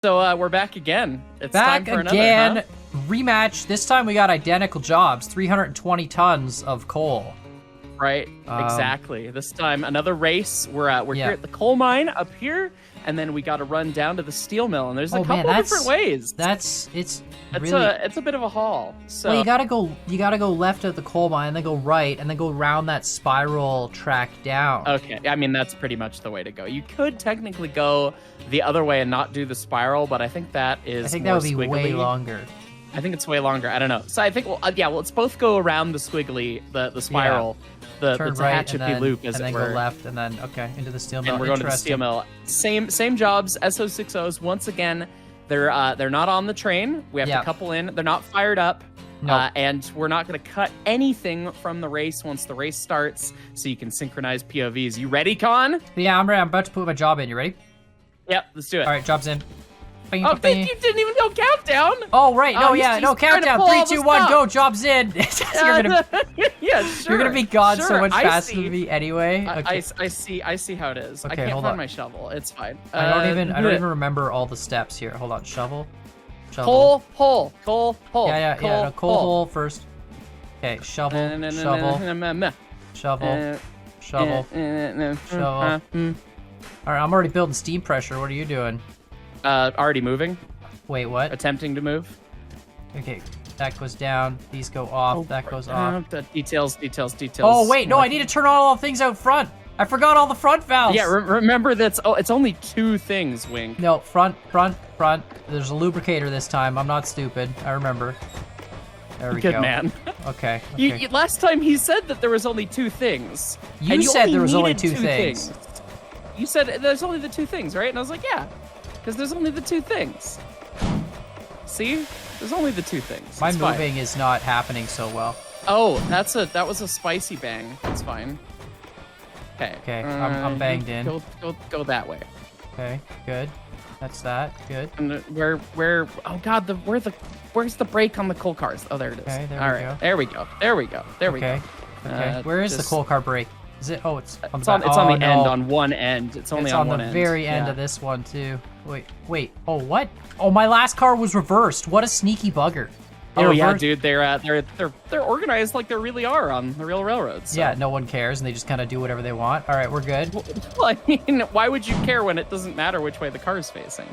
So we're back again. It's Back time for again. another, Rematch. This time we got identical jobs. 320 tons of coal. Right, exactly. This time another race. We're Yeah. here at the coal mine up here, and then we got to run down to the steel mill. And there's a couple different ways. It's really it's a bit of a haul. So well, you gotta go left at the coal mine, then go right, and then go around that spiral track down. okay, I mean that's pretty much the way to go. You could technically go the other way and not do the spiral, but I think that is I think more that would be way squiggly. longer. I think it's way longer. I don't know. So I think let's both go around the squiggly, the spiral. The Turn the right Tehachapi and then, loop, as and it then were. go left, and then into the steel mill. And we're going to the steel mill. Same jobs. SO60s. Once again, they're not on the train. We have to couple in. They're not fired up. Nope. And we're not going to cut anything from the race once the race starts, so you can synchronize POVs. You ready, Con? Yeah, I'm ready. I'm about to put my job in. You ready? Yep, let's do it. All right, job's in. Bing, Oh, bing. you didn't even go countdown. Oh, right. No, he's trying to countdown. pull 3, all the 2, 1, stuff. go. Job's in. You're gonna Yeah, sure. You're gonna be gone sure, so much I faster see. than me anyway. Okay. I see how it is. Okay, I can't hold find on. my shovel. It's fine. I don't even remember all the steps here. Hold on, shovel. Coal hole. Yeah. No, coal hole first. Okay, shovel. Shovel. All right, I'm already building steam pressure. What are you doing? Already moving. Wait, what? Attempting to move. Okay, that goes down. These go off. That goes off. Details. Oh wait, no, I need to turn on all the things out front. I forgot all the front valves. Yeah, remember that's. Oh, it's only 2 things, Wink. No, front. There's a lubricator this time. I'm not stupid. I remember. There we Good go. man. Okay. You, last time he said that there was only 2 things. You said there was only two needed things. You said there's only the 2 things, right? And I was like, yeah, because there's only the 2 things. See? There's only the 2 things. My It's fine. moving is not happening so well. Oh, that was a spicy bang. That's fine. Okay. Okay, I'm banged in. Go that way. Okay, good. That's that. Good. And where? Oh God, where's the brake on the coal cars? Oh, there it is. Okay, there All we right, go. there we go. There we Okay. go. Okay. Where is the coal car brake? Is it? Oh, it's on the It's on back. it's on Oh, the no. end, on one end. It's only It's on on one the end. very end Yeah. of this one too. Wait. Oh, what? Oh, my last car was reversed. What a sneaky bugger. They Oh yeah, reversed- dude, they're organized like they really are on the real railroads. So. Yeah, no one cares, and they just kind of do whatever they want. All right, we're good. Well, I mean, why would you care when it doesn't matter which way the car is facing?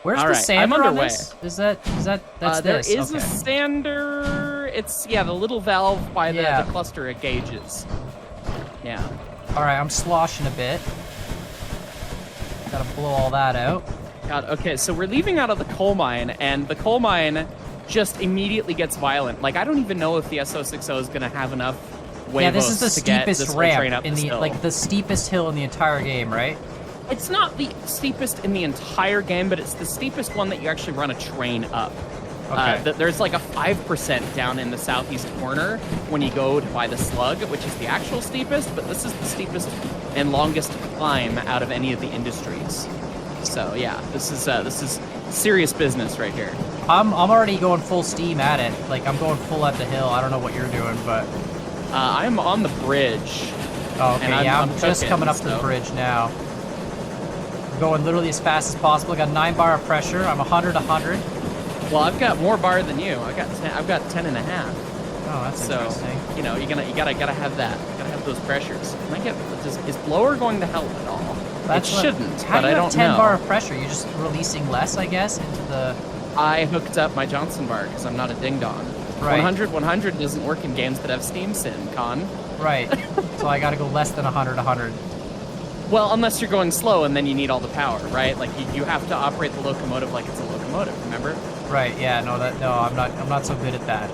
Where's All the right, sander I'm on underway. this? That's this? There is okay. a sander. It's the little valve by the cluster of gauges. Yeah. All right, I'm sloshing a bit. Gotta blow all that out. God, okay, so we're leaving out of the coal mine, and the coal mine just immediately gets violent. Like, I don't even know if the SO60 is gonna have enough huevos Yeah, this is the to get this steepest whole train ramp up in this the hill. the steepest hill in the entire game, right? It's not the steepest in the entire game, but it's the steepest one that you actually run a train up. Okay. There's like a 5% down in the southeast corner when you go to buy the slug, which is the actual steepest, but this is the steepest and longest climb out of any of the industries. So yeah, this is serious business right here. I'm already going full steam at it. Like, I'm going full at the hill. I don't know what you're doing, but... I'm on the bridge. Oh, okay, and yeah, I'm I'm just cooking, coming up to the so- bridge now. I'm going literally as fast as possible. I got 9 bar of pressure. I'm 100. Well, I've got more bar than you. I've got 10 and a half. Oh, that's So, interesting. you know, you gotta have that. You gotta have those pressures. Is blower going to help at all? It shouldn't, How but do I you don't have 10 know. bar of pressure? You're just releasing less, I guess, into the... I hooked up my Johnson bar because I'm not a ding dong. Right. 100 doesn't work in games that have Steam Sim, Con. Right. So I gotta go less than 100. Well, unless you're going slow and then you need all the power, right? Like you have to operate the locomotive like it's a locomotive. Remember? Right. Yeah. No. I'm not so good at that.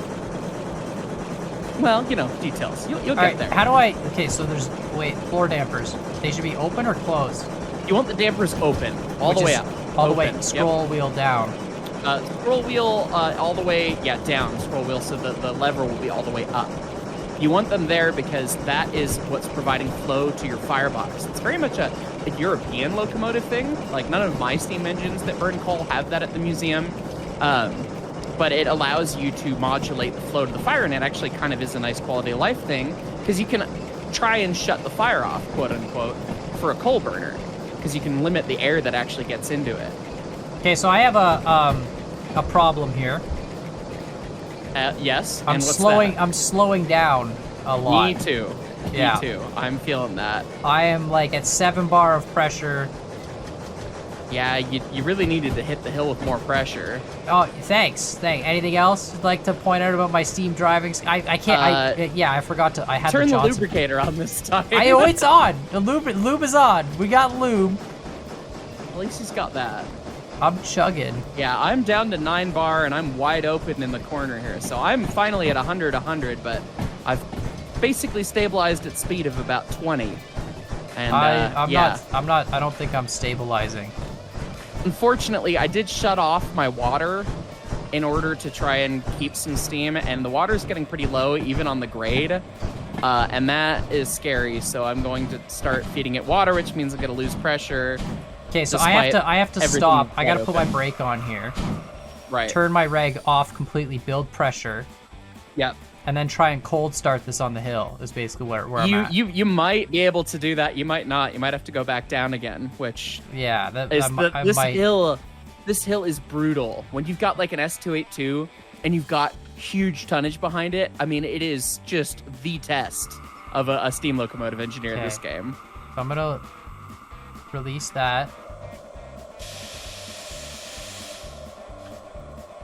Well, you know, details. You'll get Alright, there. how do I... Okay, so there's... Wait, floor dampers. They should be open or closed? You want the dampers open, all the way up. All the way, Open, yep. scroll wheel down. Scroll wheel all the way, down. Scroll wheel, so the lever will be all the way up. You want them there because that is what's providing flow to your firebox. It's very much a European locomotive thing. Like, none of my steam engines that burn coal have that at the museum. But it allows you to modulate the flow to the fire, and it actually kind of is a nice quality of life thing, because you can try and shut the fire off, quote unquote, for a coal burner, because you can limit the air that actually gets into it. Okay, so I have a problem here. Yes. I'm and what's slowing. that? I'm slowing down a lot. Me too. Yeah. Me too. I'm feeling that. I am like at 7 bar of pressure. Yeah, you really needed to hit the hill with more pressure. Oh, thanks. Anything else you'd like to point out about my Steam driving? I can't. Yeah, I forgot to. I had Turn the the Johnson. lubricator on this time. Oh, it's on. The lube is on. We got lube. At least he's got that. I'm chugging. Yeah, I'm down to 9 bar, and I'm wide open in the corner here. So I'm finally at 100, but I've basically stabilized at speed of about 20. And I'm yeah. not. I don't think I'm stabilizing. Unfortunately, I did shut off my water in order to try and keep some steam, and the water's getting pretty low, even on the grade. And that is scary, so I'm going to start feeding it water, which means I'm going to lose pressure. Okay, so I have to everything stop. I gotta wide put my open. brake on here. Right. Turn my reg off completely, build pressure, Yep. and then try and cold start this on the hill. Is basically where I'm at. You might be able to do that. You might not. You might have to go back down again, which Yeah, that is I this might. hill. This hill is brutal. When you've got like an S282 and you've got huge tonnage behind it, I mean, it is just the test of a steam locomotive engineer in this Okay. game. So I'm gonna release that.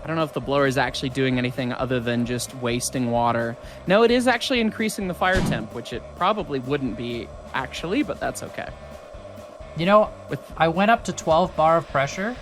I don't know if the blower is actually doing anything other than just wasting water. No, it is actually increasing the fire temp, which it probably wouldn't be actually, but that's okay. You know, With- I went up to 12 bar of pressure,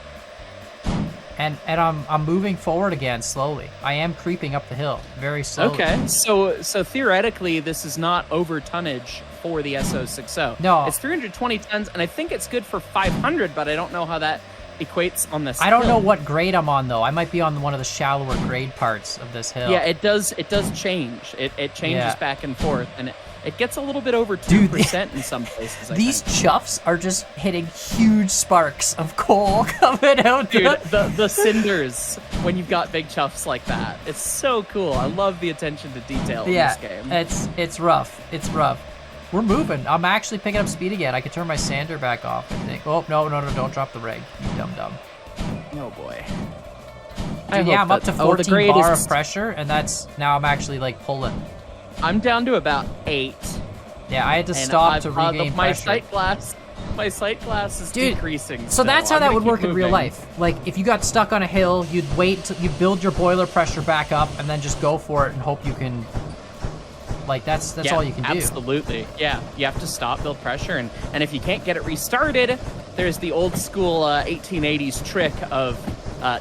and I'm moving forward again slowly. I am creeping up the hill very slowly. Okay, so theoretically, this is not over tonnage for the SO60. No. It's 320 tons, and I think it's good for 500, but I don't know how that equates on this I don't hill. know what grade I'm on though. I might be on one of the shallower grade parts of this hill. Yeah, it does change. It changes Yeah. back and forth, and it gets a little bit over Dude, 2% in some places, I These think. chuffs are just hitting huge sparks of coal coming out. Dude, the cinders when you've got big chuffs like that. It's so cool. I love the attention to detail in Yeah, this game. it's rough. It's rough. We're moving. I'm actually picking up speed again. I could turn my sander back off, I think. Oh, no, don't drop the reg, you dumb. Oh boy. Dude, yeah, I'm up to the 14 grade bar is- of pressure, and now I'm actually like pulling. I'm down to about 8. Yeah, I had to And stop I've- to regain my pressure. my sight glass is Dude, decreasing. So that's how I'm that gonna would keep work in real moving. life. Like, if you got stuck on a hill, you'd wait till you build your boiler pressure back up, and then just go for it and hope you can. Like, that's Yeah, all you can do. Absolutely. Yeah, you have to stop, build pressure, and if you can't get it restarted, there's the old school 1880s trick of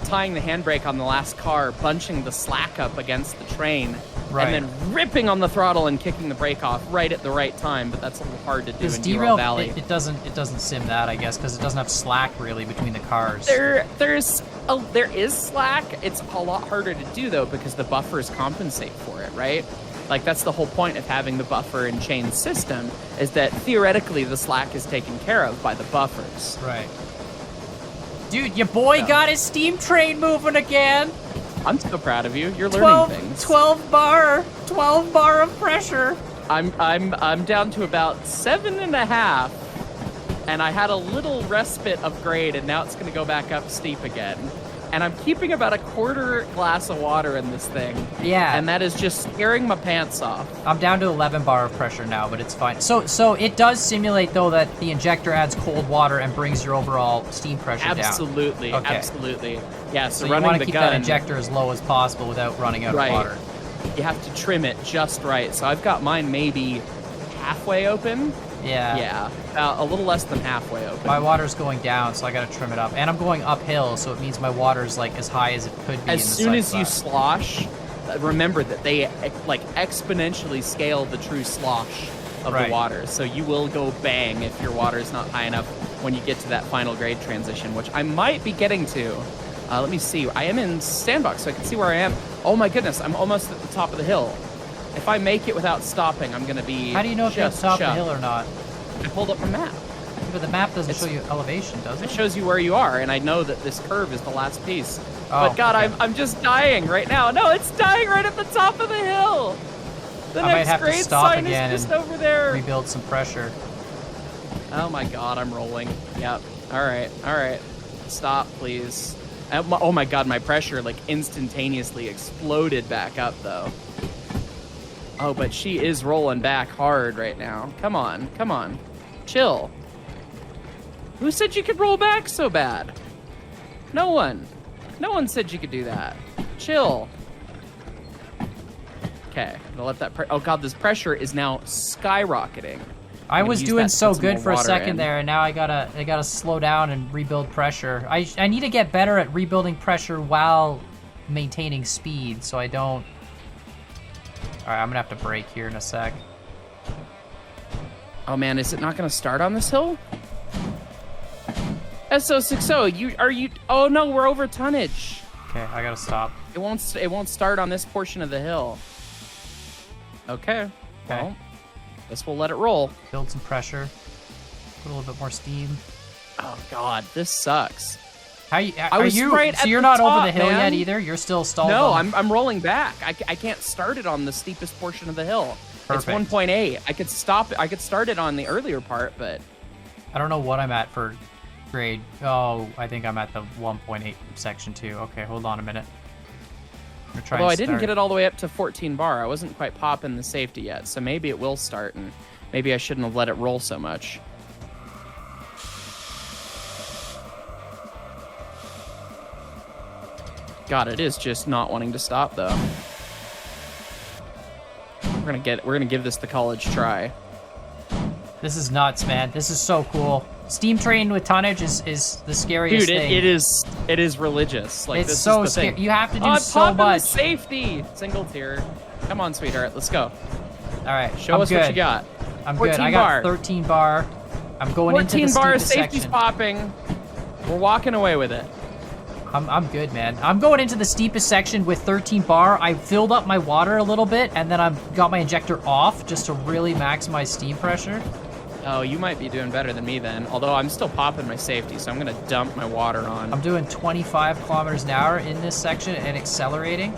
tying the handbrake on the last car, bunching the slack up against the train, Right. and then ripping on the throttle and kicking the brake off right at the right time. But that's a little hard to do Because in Derail Derail, Valley. it doesn't sim that, I guess, because it doesn't have slack really between the cars. There is slack. It's a lot harder to do though because the buffers compensate for it, right? Like that's the whole point of having the buffer and chain system is that theoretically the slack is taken care of by the buffers. Right. Dude, your boy Yeah. got his steam train moving again. I'm so proud of you. You're learning things. 12 bar of pressure. I'm down to about 7.5, and I had a little respite of grade, and now it's going to go back up steep again. And I'm keeping about a quarter glass of water in this thing. Yeah. And that is just scaring my pants off. I'm down to 11 bar of pressure now, but it's fine. So it does simulate though that the injector adds cold water and brings your overall steam pressure down. Absolutely, Okay. absolutely. Yeah, so So you running want the to keep gun, that injector as low as possible without running out Right. of water. you have to trim it just right. So I've got mine maybe halfway open. Yeah. Yeah, about a little less than halfway open. My water's going down, so I gotta trim it up. And I'm going uphill, so it means my water's like as high as it could be. As in the soon as you cyclone. slosh, remember that they like exponentially scale the true slosh of Right. the water. So you will go bang if your water is not high enough when you get to that final grade transition, which I might be getting to. Let me see. I am in sandbox, so I can see where I am. Oh my goodness, I'm almost at the top of the hill. If I make it without stopping, I'm gonna be. How do you know if you're at the just top of the chuffed. hill or not? I pulled up a map. But the map doesn't It's- show you elevation, does It it? shows you where you are, and I know that this curve is the last piece. Oh, But God, okay. I'm just dying right now. No, it's dying right at the top of the hill. The I might next have to grade stop sign again is just and over there. Rebuild some pressure. Oh my God, I'm rolling. Yep. All right. All right. Stop, please. Oh my god, my pressure like instantaneously exploded back up though. Oh, but she is rolling back hard right now. Come on, come on. Chill. Who said you could roll back so bad? No one. No one said you could do that. Chill. Okay, I'm gonna let that oh god, this pressure is now skyrocketing. I was doing so good for a second there, and now I gotta slow down and rebuild pressure. I need to get better at rebuilding pressure while maintaining speed, so I don't. All right, I'm gonna have to brake here in a sec. Oh man, is it not gonna start on this hill? SO60, oh no, we're over tonnage. Okay, I gotta stop. It won't start on this portion of the hill. Okay. Well, guess we'll let it roll. Build some pressure. Put a little bit more steam. Oh god, this sucks. So you're not over the hill yet either? You're still stalled? No, I'm rolling back. I can't start it on the steepest portion of the hill. Perfect. It's 1.8. I could start it on the earlier part, but I don't know what I'm at for grade. Oh, I think I'm at the 1.8 section 2. Okay, hold on a minute. Although I didn't get it all the way up to 14 bar. I wasn't quite popping the safety yet, so maybe it will start, and maybe I shouldn't have let it roll so much. God, it is just not wanting to stop though. We're gonna give this the college try. This is nuts, man. This is so cool. Steam train with tonnage is the scariest thing. Dude, it is religious. Like, it's this so is the thing. You have to do so much. Safety, single tier. Come on, sweetheart, let's go. All right, show us what you got. I'm good. I got 13 bar. I'm going into the 14 bar. Safety's Safety's popping. We're walking away with it. I'm good, man. I'm going into the steepest section with 13 bar. I filled up my water a little bit, and then I've got my injector off just to really maximize steam pressure. Oh, you might be doing better than me then. Although I'm still popping my safety, so I'm gonna dump my water on. I'm doing 25 kilometers an hour in this section and accelerating.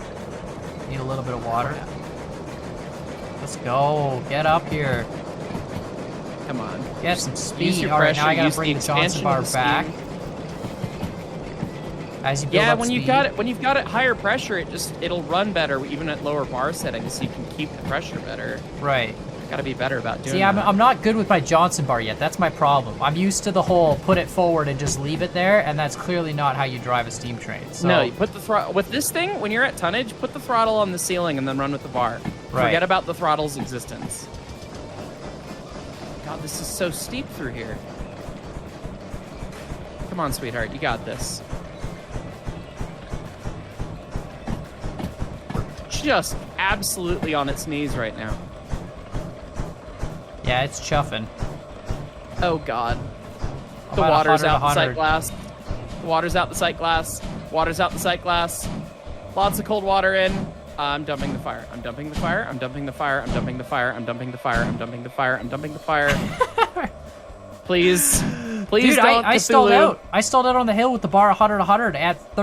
Need a little bit of water. Let's go. Get up here. Come on. Get some speed. Use your All right, pressure. now I gotta Use bring the Johnson bar back. As you build up when speed. you've got it higher pressure, it'll run better even at lower bar settings, so you can keep the pressure better. Right. Gotta be better about doing that. I'm not good with my Johnson bar yet. That's my problem. I'm used to the whole put it forward and just leave it there, and that's clearly not how you drive a steam train. So, no, you put the throttle with this thing. When you're at tonnage, put the throttle on the ceiling and then run with the bar. Right. Forget about the throttle's existence. God, this is so steep through here. Come on, sweetheart, you got this. Just absolutely on its knees right now. Yeah, it's chuffing. Oh god. The water's out the sight glass. The water's out the sight glass. Water's out the sight glass. Lots of cold water in. I'm dumping the fire. I'm dumping the fire. I'm dumping the fire. I'm dumping the fire. I'm dumping the fire. I'm dumping the fire. I'm dumping the fire. Please. Please. Dude, I stalled out. I stalled out on the hill with the bar 100 at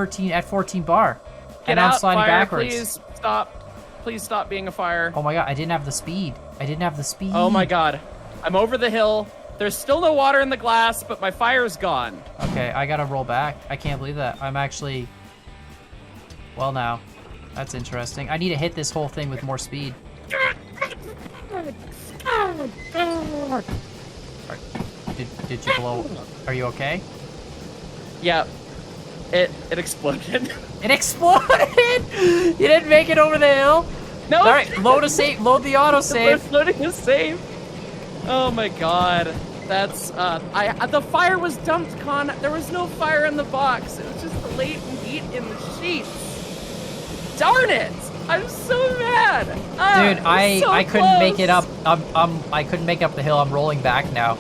14 bar. Get and I'm out, sliding fire, backwards. Please stop. Please stop being a fire. Oh my god, I didn't have the speed. Oh my god. I'm over the hill. There's still no water in the glass, but my fire's gone. Okay, I gotta roll back. I can't believe that. I'm actually... Well now. That's interesting. I need to hit this whole thing with more speed. Did you blow... Are you okay? Yeah. It exploded. It exploded! You didn't make it over the hill? No. All right, load the auto save. Loading is safe. Oh my god. That's the fire was dumped, Con. There was no fire in the box. It was just the latent heat in the sheets. Darn it! I'm so mad. Dude, I couldn't make it up. I couldn't make up the hill. I'm rolling back now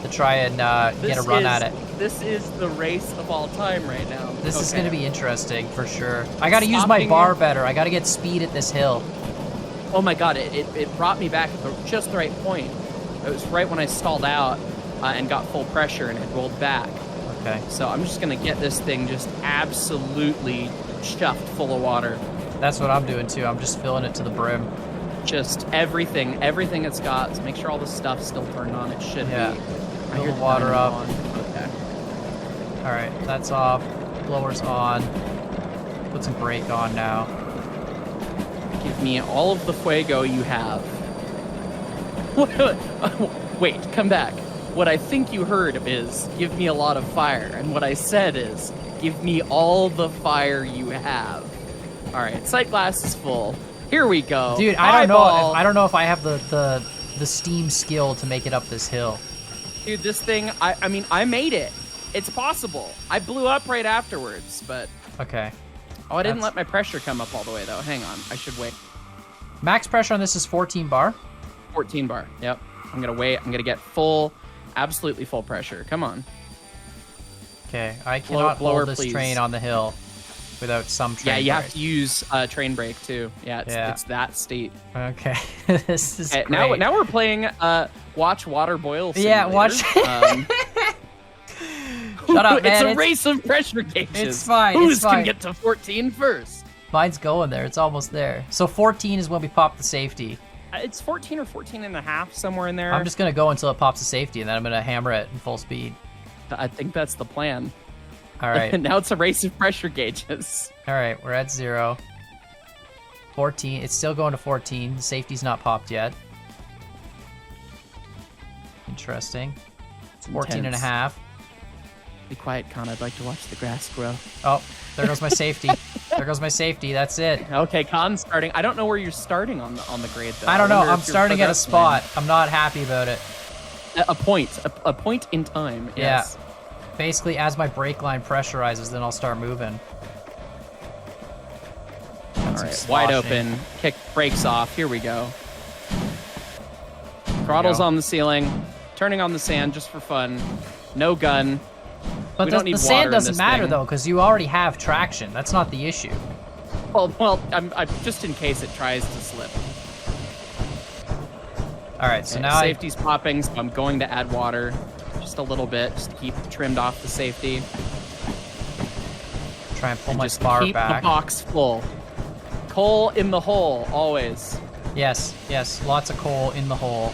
to try and get a run at it. This is the race of all time right now. This is going to be interesting for sure. I got to use my bar better. I got to get speed at this hill. Oh my god, it brought me back at just the right point. It was right when I stalled out and got full pressure and it rolled back. Okay. So I'm just going to get this thing just absolutely stuffed full of water. That's what I'm doing too. I'm just filling it to the brim. Just everything it's got. So make sure all the stuff's still turned on. It should be. Fill the water up. Okay. All right, that's off. Blower's on. Put some brake on now. Give me all of the fuego you have. Wait, come back. What I think you heard is, give me a lot of fire. And what I said is, give me all the fire you have. All right, sight glass is full. Here we go. Dude, I don't know if I have the steam skill to make it up this hill. Dude, this thing, I mean, I made it. It's possible. I blew up right afterwards, but... Okay. Oh, I didn't let my pressure come up all the way, though. Hang on. I should wait. Max pressure on this is 14 bar? 14 bar. Yep. I'm going to wait. I'm going to get full, absolutely full pressure. Come on. Okay. I cannot hold this train on the hill without some train brake. Yeah, you have to use train brake, too. Yeah, it's that state. Okay. This is great. Now we're playing Watch Water Boil Simulator. Yeah, watch... Shut up, man. It's a race of pressure gauges. It's fine. Who's can get to 14 first? Mine's going there. It's almost there. So 14 is when we pop the safety. It's 14 or 14 and a half, somewhere in there. I'm just going to go until it pops the safety, and then I'm going to hammer it in full speed. I think that's the plan. All right. Now it's a race of pressure gauges. All right, we're at 0. 14. It's still going to 14. The safety's not popped yet. Interesting. It's 14 and a half. Be quiet, Con. I'd like to watch the grass grow. Oh, there goes my safety. There goes my safety. That's it. Okay, Con's starting. I don't know where you're starting on the grade, though. I don't know. I'm starting at a spot. I'm not happy about it. A point in time. Yes. Yeah. Basically, as my brake line pressurizes, then I'll start moving. All right, wide open. Kick brakes off. Here we go. Throttle's on the ceiling. Turning on the sand just for fun. No gun. But the sand doesn't matter, though, because you already have traction. That's not the issue. Well, I'm just in case it tries to slip. All right, so now safety's popping, so I'm going to add water just a little bit, just to keep trimmed off the safety. Try and pull my bar keep back. The box full. Coal in the hole, always. Yes, lots of coal in the hole.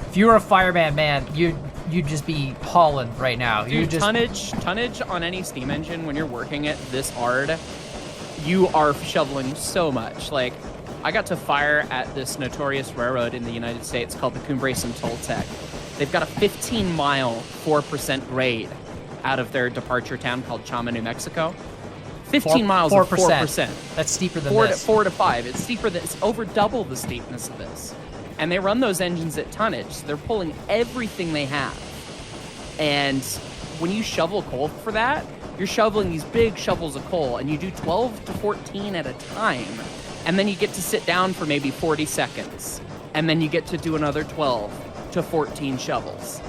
If you were a fireman, man, you'd just be hauling right now. Dude, tonnage on any steam engine when you're working it this hard, you are shoveling so much. Like, I got to fire at this notorious railroad in the United States called the Cumbres and Toltec. They've got a 15-mile 4% grade out of their departure town called Chama, New Mexico. 15 miles of 4%. That's steeper than this. 4 to 5. It's steeper than, it's over double the steepness of this. And they run those engines at tonnage. So they're pulling everything they have. And when you shovel coal for that, you're shoveling these big shovels of coal, and you do 12 to 14 at a time. And then you get to sit down for maybe 40 seconds. And then you get to do another 12 to 14 shovels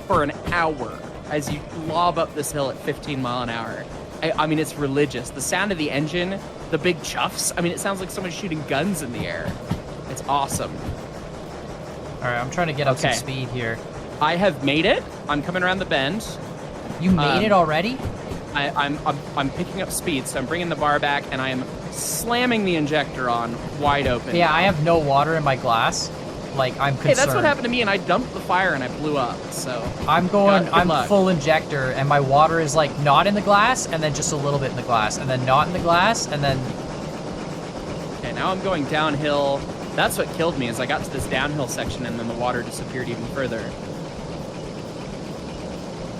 for an hour as you lob up this hill at 15 mile an hour. I mean, it's religious. The sound of the engine, the big chuffs, I mean, it sounds like someone's shooting guns in the air. It's awesome. All right, I'm trying to get up some speed here. I have made it. I'm coming around the bend. You made it already? I'm picking up speed, so I'm bringing the bar back, and I am slamming the injector on wide open. Yeah, I have no water in my glass. Like, I'm concerned. Hey, that's what happened to me, and I dumped the fire and I blew up. So I'm full injector, and my water is like not in the glass, and then just a little bit in the glass, and then not in the glass, and then. Okay, now I'm going downhill. That's what killed me, is I got to this downhill section, and then the water disappeared even further.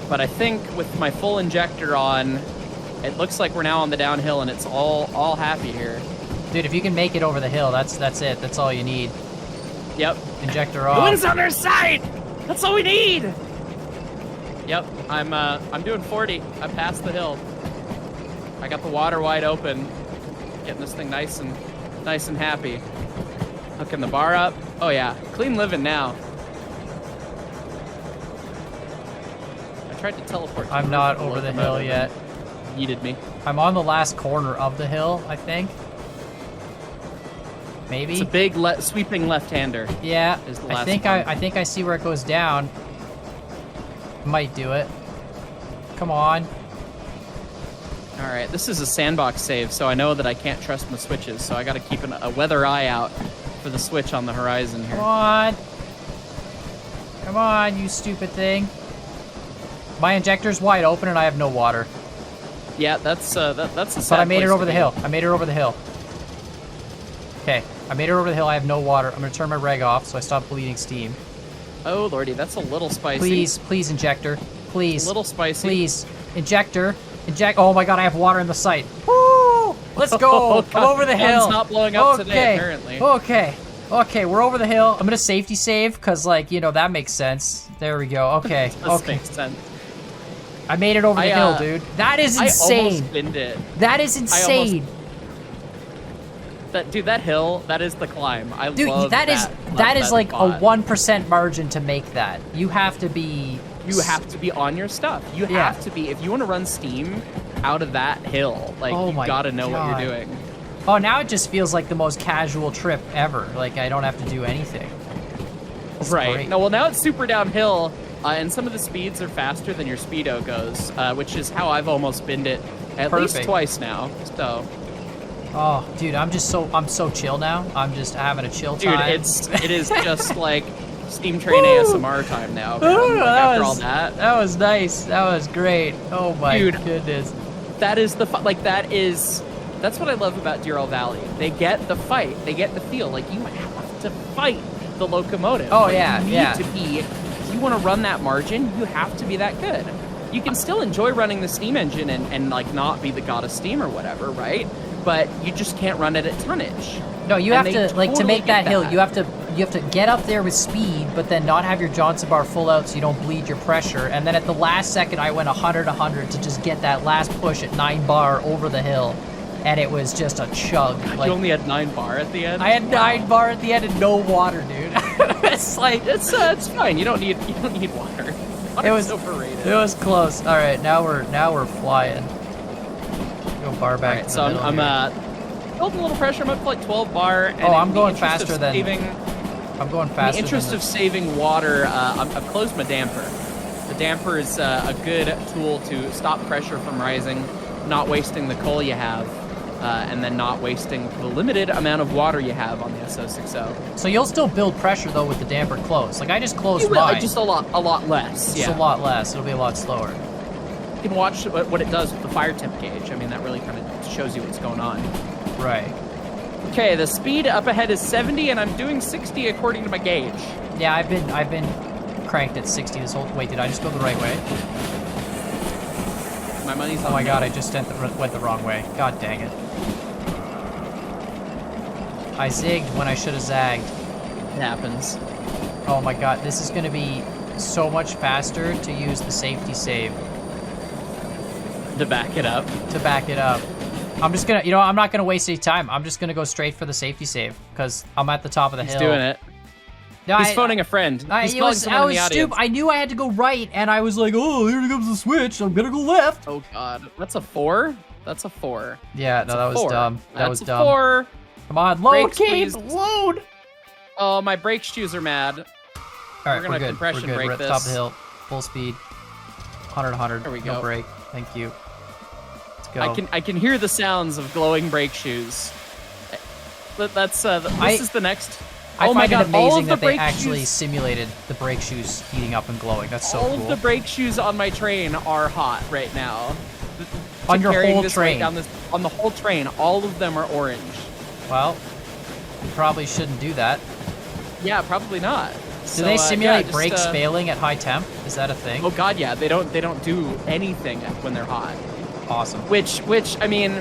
But I think with my full injector on, it looks like we're now on the downhill, and it's all happy here. Dude, if you can make it over the hill, that's it. That's all you need. Yep. Injector off. The wind's on their side! That's all we need! Yep, I'm doing 40. I passed the hill. I got the water wide open. Getting this thing nice and happy. Hooking the bar up. Oh yeah, clean living now. I tried to teleport. I'm not over the hill yet. Yeeted me. I'm on the last corner of the hill, I think. Maybe. It's a big sweeping left-hander. Yeah, I think I see where it goes down. Might do it. Come on. All right, this is a sandbox save, so I know that I can't trust my switches, so I got to keep a weather eye out for the switch on the horizon here. Come on. Come on, you stupid thing. My injector's wide open and I have no water. Yeah, that's a sad But I made it place over to the be. hill. I made it over the hill. Okay, I made it over the hill. I have no water. I'm gonna turn my reg off so I stop bleeding steam. Oh lordy, that's a little spicy. Please, injector. Please. A little spicy. Please, injector. Inject. Oh my god, I have water in the sight. Woo! Let's go. I'm over the hill. One's not blowing up today, apparently. Okay, we're over the hill. I'm gonna safety save because, like, you know, that makes sense. There we go. Okay. Does make sense. I made it over the hill, dude. That is insane. I almost binned it. That is insane. That hill, that is the climb. I love that is like spot. a 1% margin to make that. You have to be on your stuff. You have to be, if you want to run Steam out of that hill, like, you gotta know what you're doing. Oh, now it just feels like the most casual trip ever. Like, I don't have to do anything. It's right. great. No, well, now it's super downhill, and some of the speeds are faster than your speedo goes, which is how I've almost binned it at least twice now. So. Oh, dude, I'm so chill now. I'm just having a chill time. Dude, it is just like Steam Train ASMR time now. Man. After all that. That was nice. That was great. Oh my goodness. That is that's what I love about Derail Valley. They get the fight. They get the feel. Like, you have to fight the locomotive. Oh, like, yeah, you need to be, if you want to run that margin, you have to be that good. You can still enjoy running the steam engine and like not be the god of steam or whatever, right? But you just can't run it at tonnage. No, you have to, like, to make that hill, you have to get up there with speed, but then not have your Johnson bar full out so you don't bleed your pressure. And then at the last second, I went 100 to just get that last push at 9 bar over the hill. And it was just a chug. Like, you only had 9 bar at the end? I had 9 bar at the end and no water, dude. It's like... It's fine. You don't need water. It was overrated. It was close. All right, now we're flying. Go bar back. Right, so I'm building a little pressure. I'm up to like 12 bar. And I'm going faster than. I'm going faster. In the interest of saving water, I've closed my damper. The damper is a good tool to stop pressure from rising, not wasting the coal you have, and then not wasting the limited amount of water you have on the SO60. So you'll still build pressure though with the damper closed. Like, I just closed mine. Just a lot less. Just a lot less. It'll be a lot slower. You can watch what it does with the fire temp gauge. I mean, that really kind of shows you what's going on. Right. Okay, the speed up ahead is 70, and I'm doing 60 according to my gauge. Yeah, I've been cranked at 60 this whole. Wait, did I just go the right way? My money's on. Oh my god, I just went the wrong way. God dang it. I zigged when I should have zagged. It happens. Oh my god, this is gonna be so much faster to use the safety save. To back it up. I'm just gonna, I'm not gonna waste any time. I'm just gonna go straight for the safety save because I'm at the top of the hill. He's doing it. No, He's phoning a friend. He's calling someone in the audience. Stupid. I knew I had to go right, and I was like, oh, here comes the switch. I'm gonna go left. Oh god, that's a 4. That's a 4. Yeah, no, that was dumb. That was dumb. 4. Come on, load, Brakes, load. Oh, my brake shoes are mad. All right, we're gonna compression brake We're at the top of the hill, full speed, 100. There we go. No brake. Thank you. Go. I can hear the sounds of glowing brake shoes. This is the next. I find it amazing that they actually simulated the brake shoes heating up and glowing. That's so cool. All of the brake shoes on my train are hot right now. On your whole train? On the whole train, all of them are orange. Well, you probably shouldn't do that. Yeah, probably not. Do they simulate brakes failing at high temp? Is that a thing? Oh god, yeah. They don't do anything when they're hot. Awesome. Which I mean,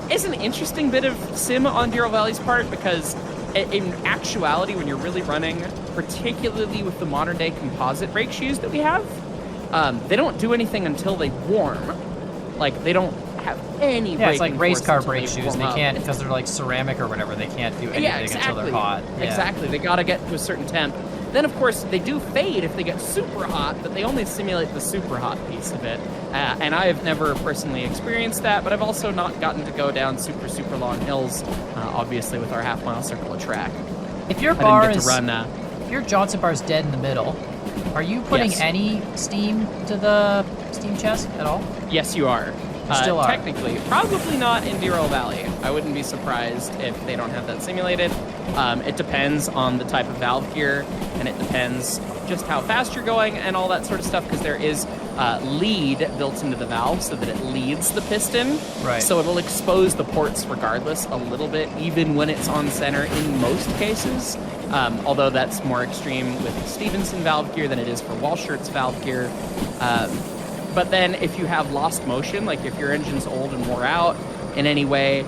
is an interesting bit of sim on Derail Valley's part, because in actuality, when you're really running, particularly with the modern day composite brake shoes that we have, they don't do anything until they warm. Like, they don't have any. Yeah, it's like race car brake shoes. They can't, because they're like ceramic or whatever. They can't do anything until they're hot. Yeah. Exactly. They gotta get to a certain temp. Then, of course, they do fade if they get super hot, but they only simulate the super hot piece of it. And I have never personally experienced that, but I've also not gotten to go down super, super long hills, obviously, with our half-mile circle of track. If your if your Johnson bar is dead in the middle, are you putting any steam to the steam chest at all? Yes, you are. Still are. Technically, probably not in Derail Valley. I wouldn't be surprised if they don't have that simulated. It depends on the type of valve gear, and it depends just how fast you're going and all that sort of stuff, because there is lead built into the valve so that it leads the piston. Right. So it'll expose the ports regardless a little bit, even when it's on center in most cases. Although that's more extreme with Stevenson valve gear than it is for Walschert's valve gear. But then if you have lost motion, like if your engine's old and wore out in any way,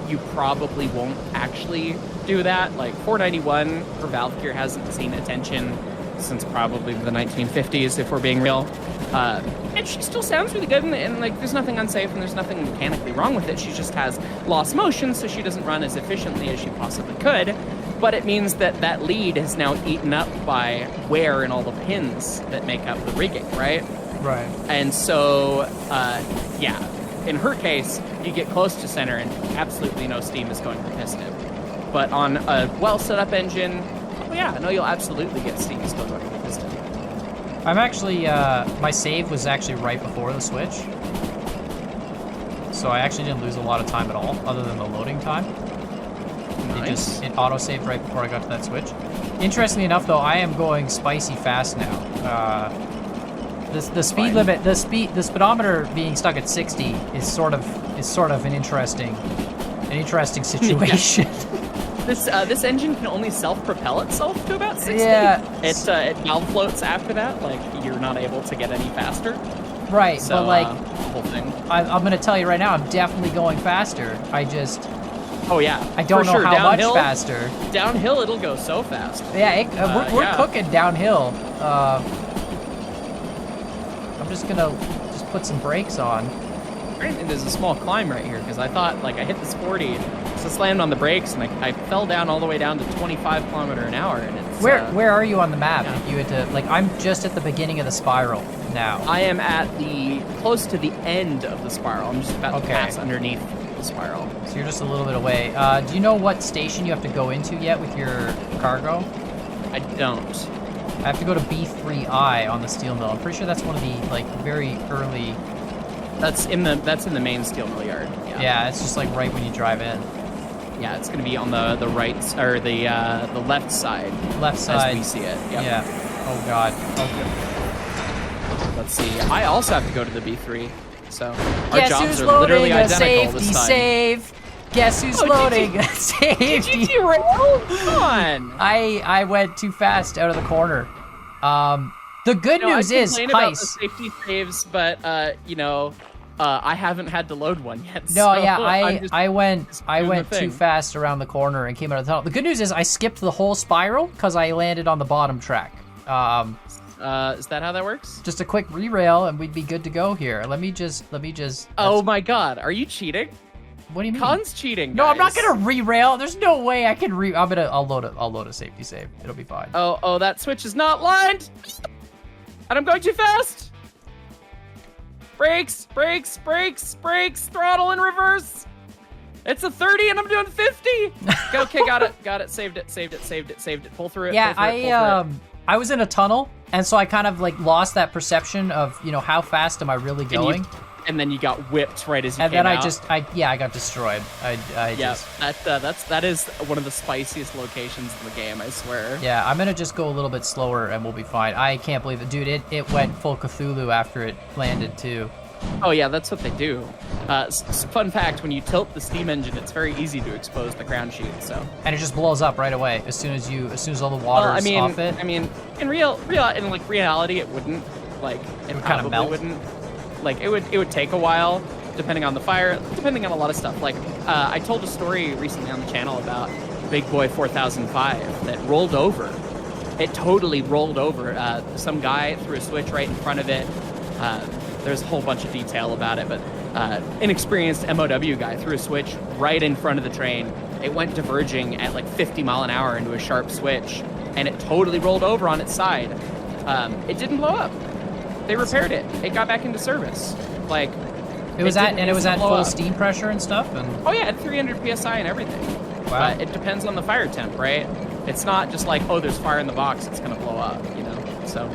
you probably won't actually do that. Like 491 for valve gear hasn't seen attention since probably the 1950s, if we're being real. And she still sounds really good, and like there's nothing unsafe and there's nothing mechanically wrong with it. She just has lost motion, so she doesn't run as efficiently as she possibly could. But it means that that lead is now eaten up by wear in all the pins that make up the rigging, right? Right. And so, yeah, in her case, you get close to center and absolutely no steam is going to the piston. But on a well set up engine, oh yeah, no, you'll absolutely get steam still going to the piston. I'm actually, my save was actually right before the switch. So I actually didn't lose a lot of time at all, other than the loading time. Nice. It auto-saved right before I got to that switch. Interestingly enough, though, I am going spicy fast now. The speed limit, the speedometer being stuck at 60 is sort of an interesting situation. This engine can only self-propel itself to about 60. Yeah. It valve floats after that, like you're not able to get any faster. Right, So, but like, whole thing. I'm gonna tell you right now, I'm definitely going faster. Oh yeah. I don't know sure. how Downhill, much faster. Downhill, it'll go so fast. Yeah, we're yeah. cooking downhill. I'm just gonna put some brakes on. Granted, there's a small climb right here because I thought like I hit this 40, so slammed on the brakes and I fell down all the way down to 25 kilometers an hour. And it's where are you on the map? Yeah. If you had to, like, I'm just at the beginning of the spiral now. I am at close to the end of the spiral. I'm just about to Okay. pass underneath the spiral. So you're just a little bit away. Do you know what station you have to go into yet with your cargo? I don't. I have to go to B3I on the steel mill. I'm pretty sure that's one of the like very early. That's in the main steel mill yard. Yeah, it's just like right when you drive in. Yeah, it's gonna be on the right or the left side. Left side. As we see it. Yep. Yeah. Oh God. Okay. Let's see. I also have to go to the B3. So our Guess jobs who's are loading literally a identical safety this time. save? Guess who's Oh, loading did a safety? Did you derail? Come on. I went too fast out of the corner. The good news I is complain about the Hyce. safety saves, but I haven't had to load one yet. No, so yeah, I'm just I went doing the too thing. fast around the corner and came out of the tunnel. The good news is I skipped the whole spiral because I landed on the bottom track. Is that how that works? Just a quick re-rail and we'd be good to go here. Let me just. Oh my God, are you cheating? What do you mean? Con's cheating. No, I'm not guys. gonna re-rail. There's no way I can I'll load a safety save. It'll be fine. Oh, that switch is not lined, and I'm going too fast. Brakes, throttle in reverse. It's a 30 and I'm doing 50. Okay, got it. Saved it. Pull through it. Yeah, pull through it. I was in a tunnel, and so I kind of like lost that perception of how fast am I really going. And then you got whipped right as you And came then out. I got destroyed. That is one of the spiciest locations in the game, I swear. Yeah, I'm gonna just go a little bit slower and we'll be fine. I can't believe it, dude. It went full Cthulhu after it landed too. Oh yeah, that's what they do. Fun fact: when you tilt the steam engine, it's very easy to expose the ground sheet. So. And it just blows up right away as soon as all the water's off it. I mean, in reality, it wouldn't. Like, it would kinda probably melt. wouldn't. Like, it would take a while, depending on the fire, depending on a lot of stuff. Like, I told a story recently on the channel about Big Boy 4005 that rolled over. It totally rolled over. Some guy threw a switch right in front of it. There's a whole bunch of detail about it, but inexperienced MOW guy threw a switch right in front of the train. It went diverging at like 50 mile an hour into a sharp switch, and it totally rolled over on its side. It didn't blow up. They repaired it. It got back into service. Like It was at full up. steam pressure and stuff. And Oh yeah, at 300 psi and everything. Wow. But it depends on the fire temp, right? It's not just like, oh, there's fire in the box, it's gonna blow up, So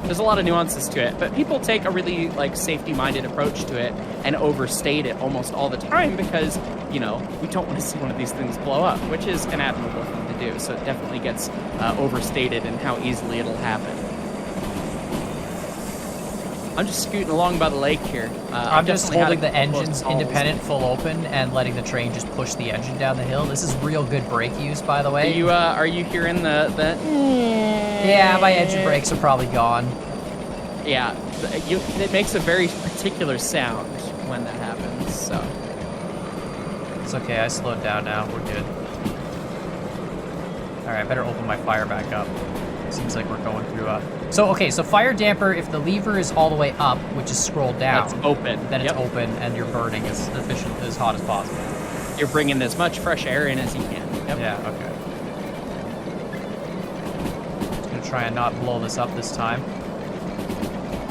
There's a lot of nuances to it, but people take a really like safety-minded approach to it and overstate it almost all the time because, you know, we don't want to see one of these things blow up, which is an admirable thing to do. So it definitely gets overstated in how easily it'll happen. I'm just scooting along by the lake here. I'm just holding the engines independent, full open, and letting the train just push the engine down the hill. This is real good brake use, by the way. Are you hearing the? Yeah, my engine brakes are probably gone. Yeah, it makes a very particular sound when that happens. So it's okay. I slowed down now. We're good. All right, better open my fire back up. Seems like we're going through a... So fire damper, if the lever is all the way up, which is scrolled down... That's open. Then it's open, and you're burning as efficient, as hot as possible. You're bringing as much fresh air in as you can. Yep. Yeah, okay. Just gonna try and not blow this up this time.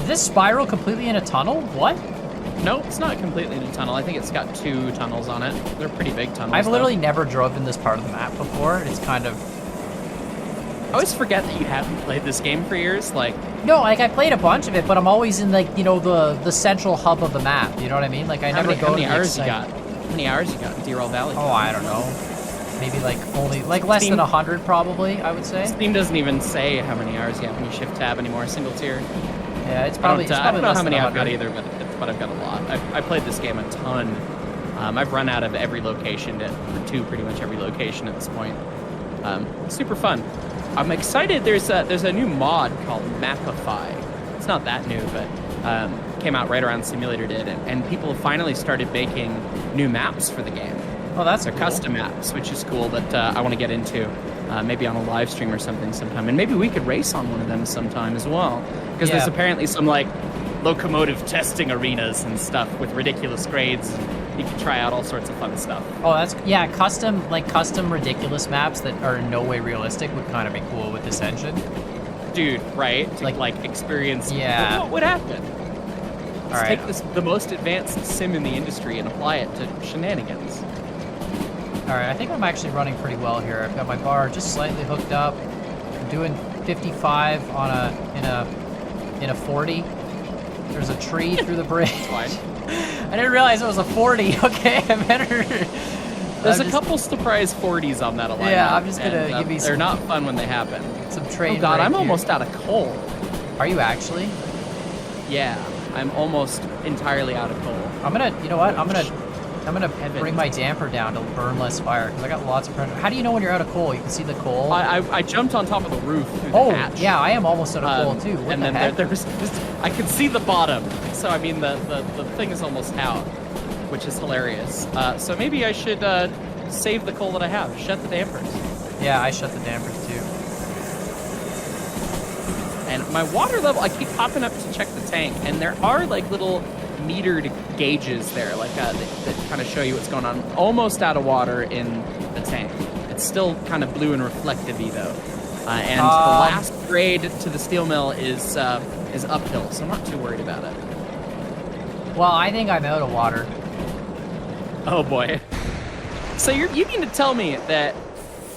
Is this spiral completely in a tunnel? What? No, it's not completely in a tunnel. I think it's got 2 tunnels on it. They're pretty big tunnels. I've literally never driven this part of the map before. It's kind of... I always forget that you haven't played this game for years. Like, no, like I played a bunch of it, but I'm always in like, you know, the central hub of the map. You know what I mean? Like I never go. How many hours you got? How many hours you got in Derail Valley? Oh, I don't know. Maybe like only like less than 100 probably. I would say. Steam doesn't even say how many hours you have when you shift tab anymore. Single tier. Yeah, it's probably. I don't know how many I've got either, but I've got a lot. I played this game a ton. I've run out of every location to pretty much every location at this point. Super fun. I'm excited. There's a new mod called Mapify. It's not that new, but came out right around Simulator did, and people have finally started making new maps for the game. Oh, that's They're cool. Custom maps, which is cool. That I want to get into, maybe on a live stream or something sometime, and maybe we could race on one of them sometime as well. Because there's apparently some like locomotive testing arenas and stuff with ridiculous grades. You can try out all sorts of fun stuff. Oh, that's custom ridiculous maps that are in no way realistic would kind of be cool with this engine. Dude, right? To like experience what would happen. Let's take the most advanced sim in the industry and apply it to shenanigans. All right, I think I'm actually running pretty well here. I've got my bar just slightly hooked up. I'm doing 55 in a 40. There's a tree through the bridge. I didn't realize it was a 40. Okay, I better... There's a couple surprise 40s on that alignment. Yeah, I'm just gonna give you some... They're not fun when they happen. Some train. Oh god, I'm here. almost out of coal. Are you actually? Yeah, I'm almost entirely out of coal. I'm gonna, you know what? I'm gonna bring my damper down to burn less fire because I got lots of pressure. How do you know when you're out of coal? You can see the coal. I jumped on top of the roof through the hatch. Yeah, I am almost out of coal too. What and the then heck? there was I could see the bottom. So I mean the thing is almost out, which is hilarious. So maybe I should save the coal that I have. Shut the dampers. Yeah, I shut the dampers too. And my water level, I keep popping up to check the tank, and there are like little metered gauges there, like that kind of show you what's going on. Almost out of water in the tank. It's still kind of blue and reflective-y though. And the last grade to the steel mill is uphill, so I'm not too worried about it. Well, I think I'm out of water. Oh boy. So you mean to tell me that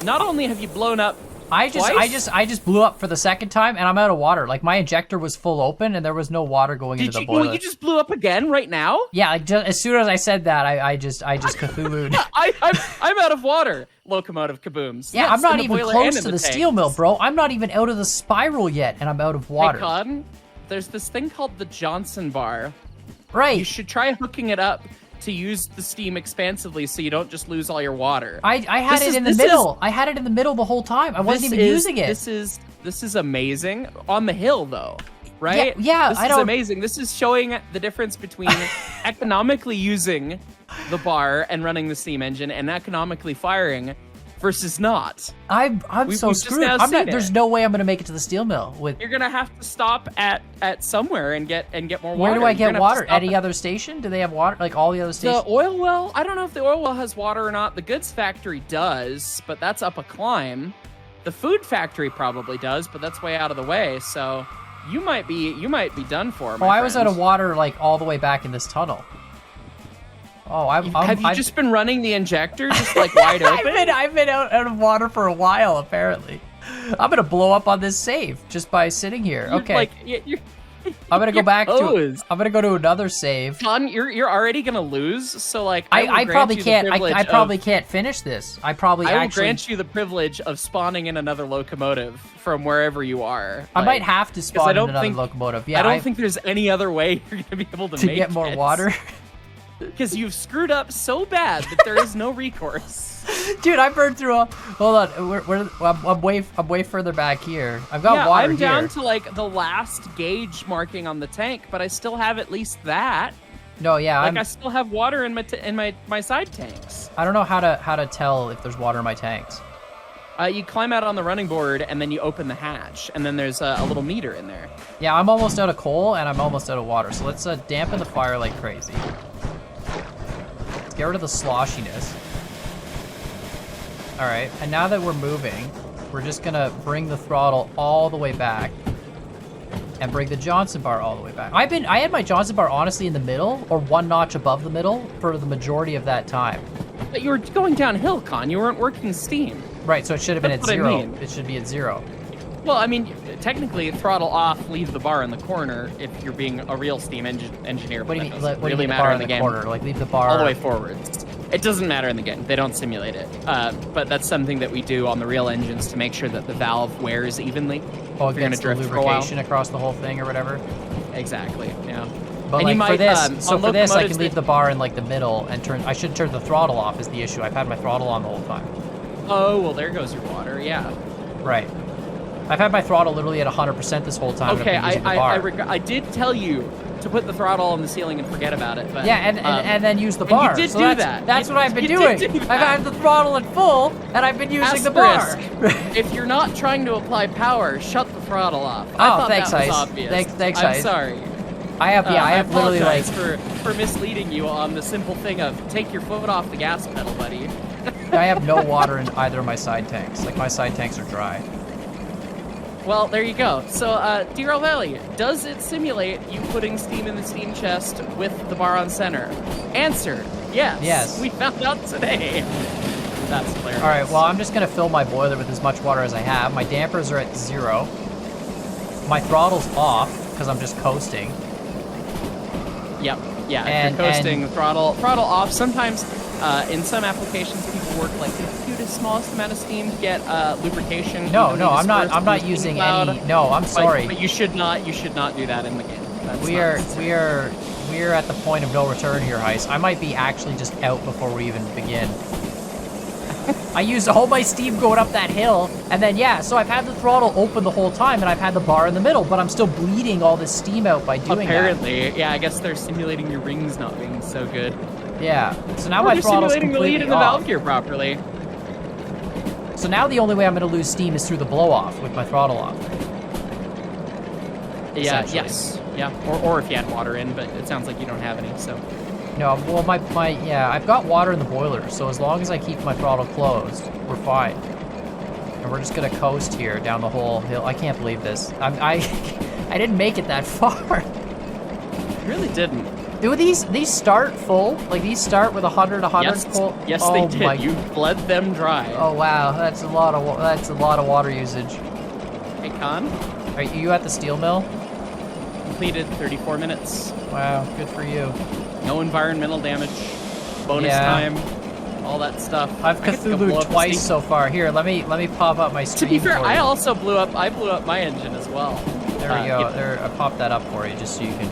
not only have you blown up I just blew up for the second time and I'm out of water. Like my injector was full open and there was no water going into the boiler. Well, you just blew up again right now? Yeah, like as soon as I said that, I just Cthulhu'd. I'm out of water. Locomotive kabooms. Yeah, I'm not even close to the steel mill, bro. I'm not even out of the spiral yet, and I'm out of water. Hey, Con, there's this thing called the Johnson bar. Right. You should try hooking it up to use the steam expansively so you don't just lose all your water. I had it in the middle. I had it in the middle the whole time. I wasn't even using it. This is amazing. On the hill, though, right? Yeah, This is amazing. This is showing the difference between economically using the bar and running the steam engine and economically firing versus not. I'm so screwed. There's no way I'm gonna make it to the steel mill with. You're gonna have to stop at somewhere and get more water. Where do I get water? Any other station? Do they have water? Like all the other stations? The oil well? I don't know if the oil well has water or not. The goods factory does, but that's up a climb. The food factory probably does, but that's way out of the way. So you might be done for. I was out of water like all the way back in this tunnel. Oh, have you just been running the injector just like wide open? I've been out of water for a while, apparently. I'm gonna blow up on this save just by sitting here. Okay. Like, I'm gonna go back to. I'm gonna go to another save. Con, you're already gonna lose. So like, I probably can't. I probably can't finish this. I will grant you the privilege of spawning in another locomotive from wherever you are. I might have to spawn in another locomotive. Yeah, I don't think there's any other way you're gonna be able to make get more water. Because you've screwed up so bad that there is no recourse. Dude, I burned through a... Hold on, I'm way further back here. I've got water I'm here. down to like the last gauge marking on the tank, but I still have at least that. No, yeah, I still have water in my side tanks. I don't know how to tell if there's water in my tanks. You climb out on the running board and then you open the hatch, and then there's a little meter in there. Yeah, I'm almost out of coal and I'm almost out of water, so let's dampen the fire like crazy. Let's get rid of the sloshiness. All right, and now that we're moving, we're just gonna bring the throttle all the way back and bring the Johnson bar all the way back. I had my Johnson bar honestly in the middle or one notch above the middle for the majority of that time. But you were going downhill, Con. You weren't working steam. Right, so it should have been at 0. I mean. It should be at 0. Well, I mean, technically, throttle off, leave the bar in the corner if you're being a real steam engineer. What do you mean? What really matter in the game? Corner? Like leave the bar all the way forwards. It doesn't matter in the game. They don't simulate it. But that's something that we do on the real engines to make sure that the valve wears evenly. Oh, it gets the lubrication across the whole thing or whatever? Exactly, yeah. But and like for this, for this, I can leave the bar in like the middle and I should turn the throttle off is the issue. I've had my throttle on the whole time. Oh, well, there goes your water, yeah. Right. I've had my throttle literally at 100% this whole time. Okay, I did tell you to put the throttle on the ceiling and forget about it. But, yeah, and then use the bar. You did so do that. That's what I've been doing. I've had the throttle at full, and I've been using the bar. If you're not trying to apply power, shut the throttle off. Oh, thanks, that was Hyce. obvious. Thanks, I'm Hyce. sorry. I have literally like for misleading you on the simple thing of take your foot off the gas pedal, buddy. I have no water in either of my side tanks. Like my side tanks are dry. Well, there you go. So, Derail Valley, does it simulate you putting steam in the steam chest with the bar on center? Answer, yes. Yes. We found out today. That's hilarious. All right, well, I'm just going to fill my boiler with as much water as I have. My dampers are at 0. My throttle's off because I'm just coasting. Yep. Yeah, if you're coasting, the throttle off. Sometimes, in some applications, people work like they do the smallest amount of steam to get lubrication. No, I'm not using any. No, I'm sorry. But you should not do that in the game. We are at the point of no return here, Hyce. I might be actually just out before we even begin. I used all my steam going up that hill, and then so I've had the throttle open the whole time, and I've had the bar in the middle, but I'm still bleeding all this steam out by doing Apparently, yeah, I guess they're simulating your rings not being so good. Yeah, so now my throttle's simulating the lead in the off. valve gear properly. So now the only way I'm going to lose steam is through the blow-off with my throttle off. Yeah, yes. Yeah, or if you had water in, but it sounds like you don't have any, so... No, well, I've got water in the boiler, so as long as I keep my throttle closed, we're fine. And we're just gonna coast here down the whole hill. I can't believe this. I didn't make it that far. You really didn't. Do these start full? Like these start with 100 full? Yes, they did. You bled them dry. Oh wow, that's a lot of water usage. Hey, Con? Are you at the steel mill? Completed 34 minutes. Wow, good for you. No environmental damage, bonus time, all that stuff. I've Cthulhu'd twice so far. Here, let me pop up my stream. To be fair, I also blew up my engine as well. There we go. There, I popped that up for you just so you can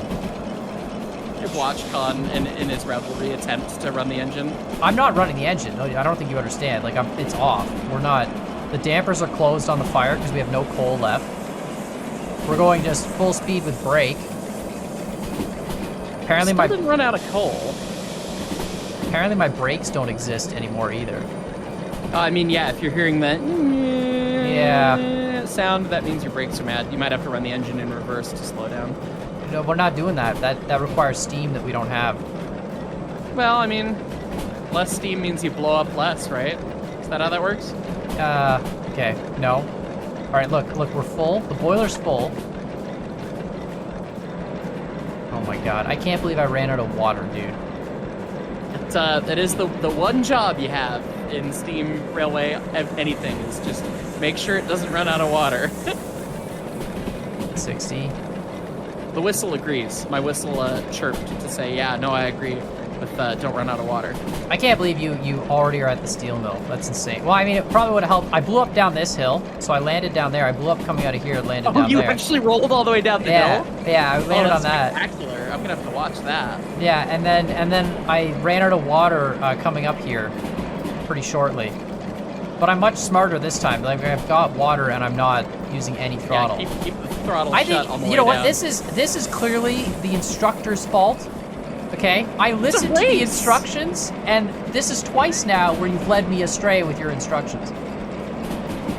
watch Con in his revelry attempt to run the engine. I'm not running the engine. No, I don't think you understand. Like it's off. We're not. The dampers are closed on the fire because we have no coal left. We're going just full speed with brake. Apparently my didn't run out of coal. Apparently my brakes don't exist anymore either. I mean, yeah, if you're hearing that sound, that means your brakes are mad. You might have to run the engine in reverse to slow down. No, we're not doing that. That requires steam that we don't have. Well, I mean, less steam means you blow up less, right? Is that how that works? Okay. No. All right, look, we're full. The boiler's full. Oh my god, I can't believe I ran out of water, dude. That is the one job you have in Steam Railway anything is just Make sure it doesn't run out of water. 60. The whistle agrees. My whistle chirped to say, yeah, no, I agree with don't run out of water. I can't believe you already are at the steel mill. That's insane. Well, I mean, it probably would have helped. I blew up down this hill, so I landed down there. I blew up coming out of here and landed down you there. actually rolled all the way down the hill? Yeah, I landed on that. Spectacular. I'm gonna have to watch that. Yeah, and then I ran out of water coming up here pretty shortly. But I'm much smarter this time. Like, I've got water and I'm not using any throttle. Yeah, keep the throttle I shut think on the way you know what down. this is clearly the instructor's fault. Okay, I listened to the instructions, and this is twice now where you've led me astray with your instructions.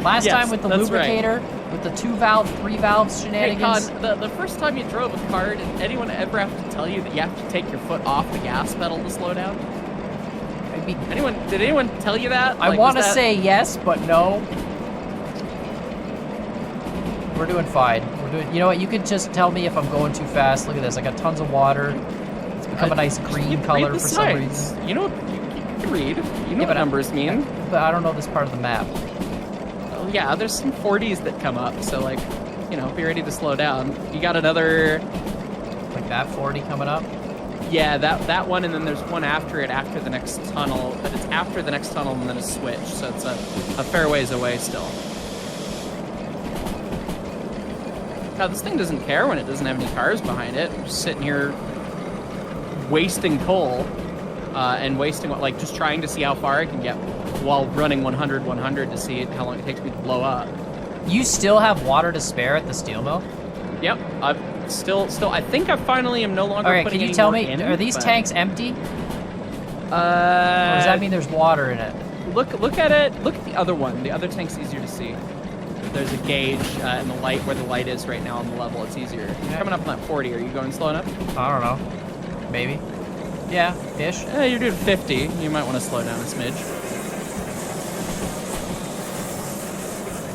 Last time with the lubricator, with the 2-valve, 3-valve shenanigans. Hey, Con, the first time you drove a car, did anyone ever have to tell you that you have to take your foot off the gas pedal to slow down? Did anyone tell you that? I want to say yes, but no. We're doing fine. You know what? You could just tell me if I'm going too fast. Look at this. I got tons of water. It's become a nice green color for some reason. You know, you can read. You know what numbers mean. But I don't know this part of the map. Oh, yeah, there's some 40s that come up. So, like, you know, be ready to slow down. You got another... Like that 40 coming up? Yeah, that one, and then there's one after it, after the next tunnel. But it's after the next tunnel and then a switch. So it's a fair ways away still. God, this thing doesn't care when it doesn't have any cars behind it. I'm just sitting here wasting coal and wasting, like, just trying to see how far I can get while running 100 to see how long it takes me to blow up. You still have water to spare at the steel mill? Yep, I've still. I think I finally am no longer. All right, putting can you any tell more me, in, are these tanks empty? Or does does that mean there's water in it? Look at it. Look at the other one. The other tank's easier to see. There's a gauge in the light where the light is right now on the level. It's easier. You're coming up on that 40. Are you going slow enough? I don't know. Maybe. Yeah, ish. You're doing 50. You might want to slow down a smidge.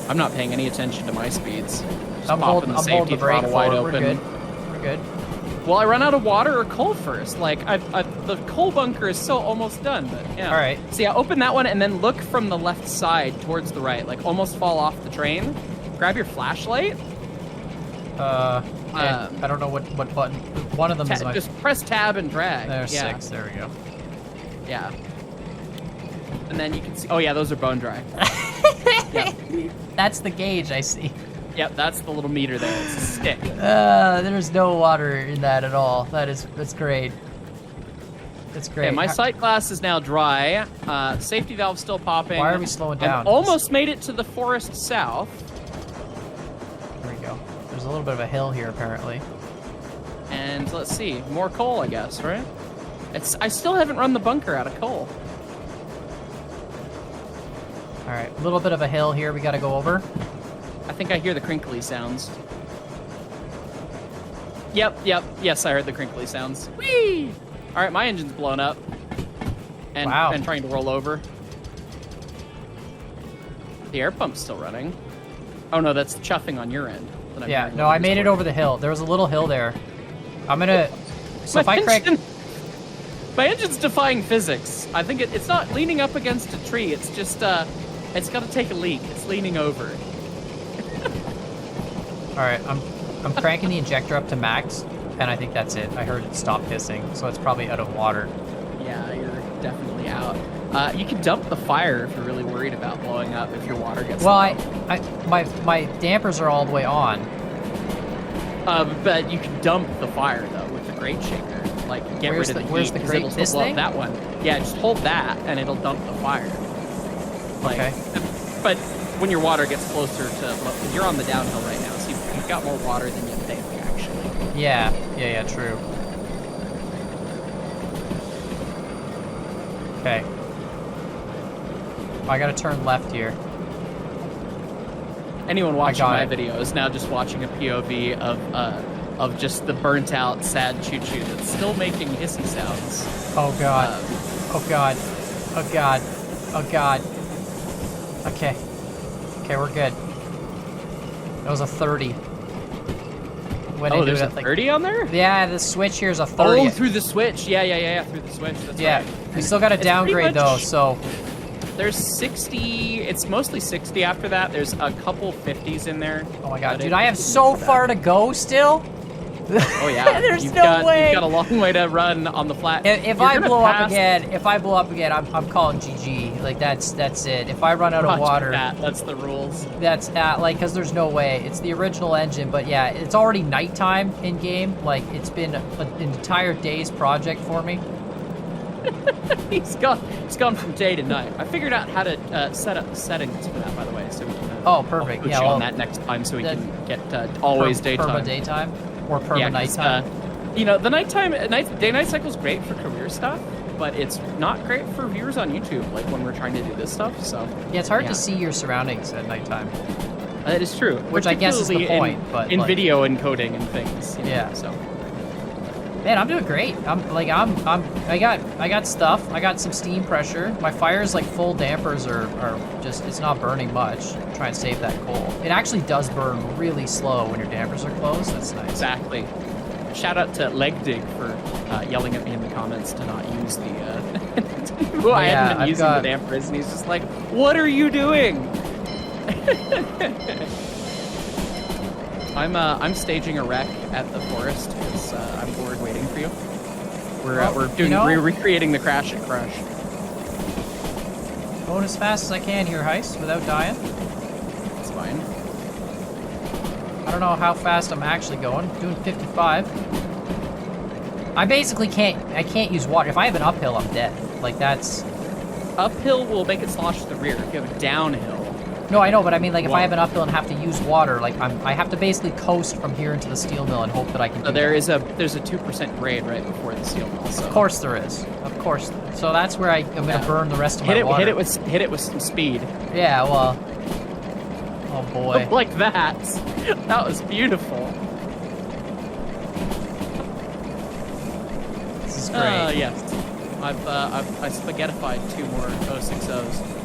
I'm not paying any attention to my speeds. Just I'm holding the brake throttle wide forward. open. We're good. Well, I run out of water or coal first. Like, the coal bunker is so almost done, but yeah. All right. So yeah, open that one and then look from the left side towards the right. Like, almost fall off the train. Grab your flashlight. I don't know what button. One of them is my... Just press tab and drag. There's 6. There we go. Yeah. And then you can see... Oh, yeah, those are bone dry. Yep. That's the gauge I see. Yep, that's the little meter there. It's a stick. There's no water in that at all. That's great. That's great. Okay, my sight glass is now dry. Safety valve still popping. Why are we slowing down? Almost made it to the forest south. There we go. There's a little bit of a hill here, apparently. And let's see, more coal, I guess, right? I still haven't run the bunker out of coal. All right, a little bit of a hill here we got to go over. I think I hear the crinkly sounds. Yep, yes, I heard the crinkly sounds. Whee! All right, my engine's blown up. And, wow. And trying to roll over. The air pump's still running. Oh no, that's chuffing on your end. Yeah, no, I made it over the hill. There was a little hill there. I'm gonna... So if I crack... My engine's defying physics. I think it's not leaning up against a tree. It's just, it's got to take a leak. It's leaning over. All right, I'm cranking the injector up to max, and I think that's it. I heard it stop pissing, so it's probably out of water. Yeah, you're definitely out. You can dump the fire if you're really worried about blowing up if your water gets low. My dampers are all the way on. But you can dump the fire though with the grate shaker. Like get rid of the heat. Where's the grate? This thing? That one. Yeah, just hold that and it'll dump the fire. Like, okay. But when your water gets closer to, you're on the downhill right now, so you've got more water than you think actually. Yeah, true. Okay. I gotta turn left here. Anyone watching my video is now just watching a POV of just the burnt out, sad choo-choo that's still making hissy sounds. Oh god. Oh god. Oh god. Oh god. Okay. Okay, we're good. That was a 30. There's a 30 on there? Yeah, the switch here is a 30. Oh, through the switch. Yeah, through the switch. That's right. We still got to downgrade though, so... There's 60. It's mostly 60 after that. There's a couple 50s in there. Oh my god, dude, I have so far to go still. Oh yeah, there's no way. You've got a long way to run on the flat. If I blow up again, I'm calling GG. Like that's it. If I run out of water, that's the rules. That's like because there's no way. It's the original engine, but yeah, it's already nighttime in game. Like it's been an entire day's project for me. He's gone from day to night. I figured out how to set up settings for that, by the way, so we can. Oh, perfect. Yeah, on that next time, so we can get always daytime. Perma daytime. Or perma nighttime. You know, the day-night cycle is great for career stuff, but it's not great for viewers on YouTube, like when we're trying to do this stuff. So yeah, it's hard to see your surroundings at nighttime. That is true. Which I guess is the point, but in video encoding and things. Yeah. So. Man, I'm doing great. I got stuff. I got some steam pressure. My fire's like full dampers are just, it's not burning much. Try and save that coal. It actually does burn really slow when your dampers are closed. That's nice. Exactly. Shout out to Legdig for yelling at me in the comments to not use the. Well, I hadn't been using the dampers, and he's just like, "What are you doing?" I'm staging a wreck at the forest because I'm bored waiting for you. We're recreating the crash at Crush. Going as fast as I can here, Hyce, without dying. It's fine. I don't know how fast I'm actually going. Doing 55. I basically can't use water. If I have an uphill, I'm dead. Like that's. Uphill will make it slosh to the rear. If you have a downhill. No, I know, but I mean, like, if I have an uphill and have to use water, like, I have to basically coast from here into the steel mill and hope that I can. So there's a 2% grade right before the steel mill. So. Of course there is. Of course. So that's where I'm gonna burn the rest of my water. Hit it with some speed. Yeah. Well. Oh boy. Like that. That was beautiful. This is great. Yes. I spaghettified 2 more 060s.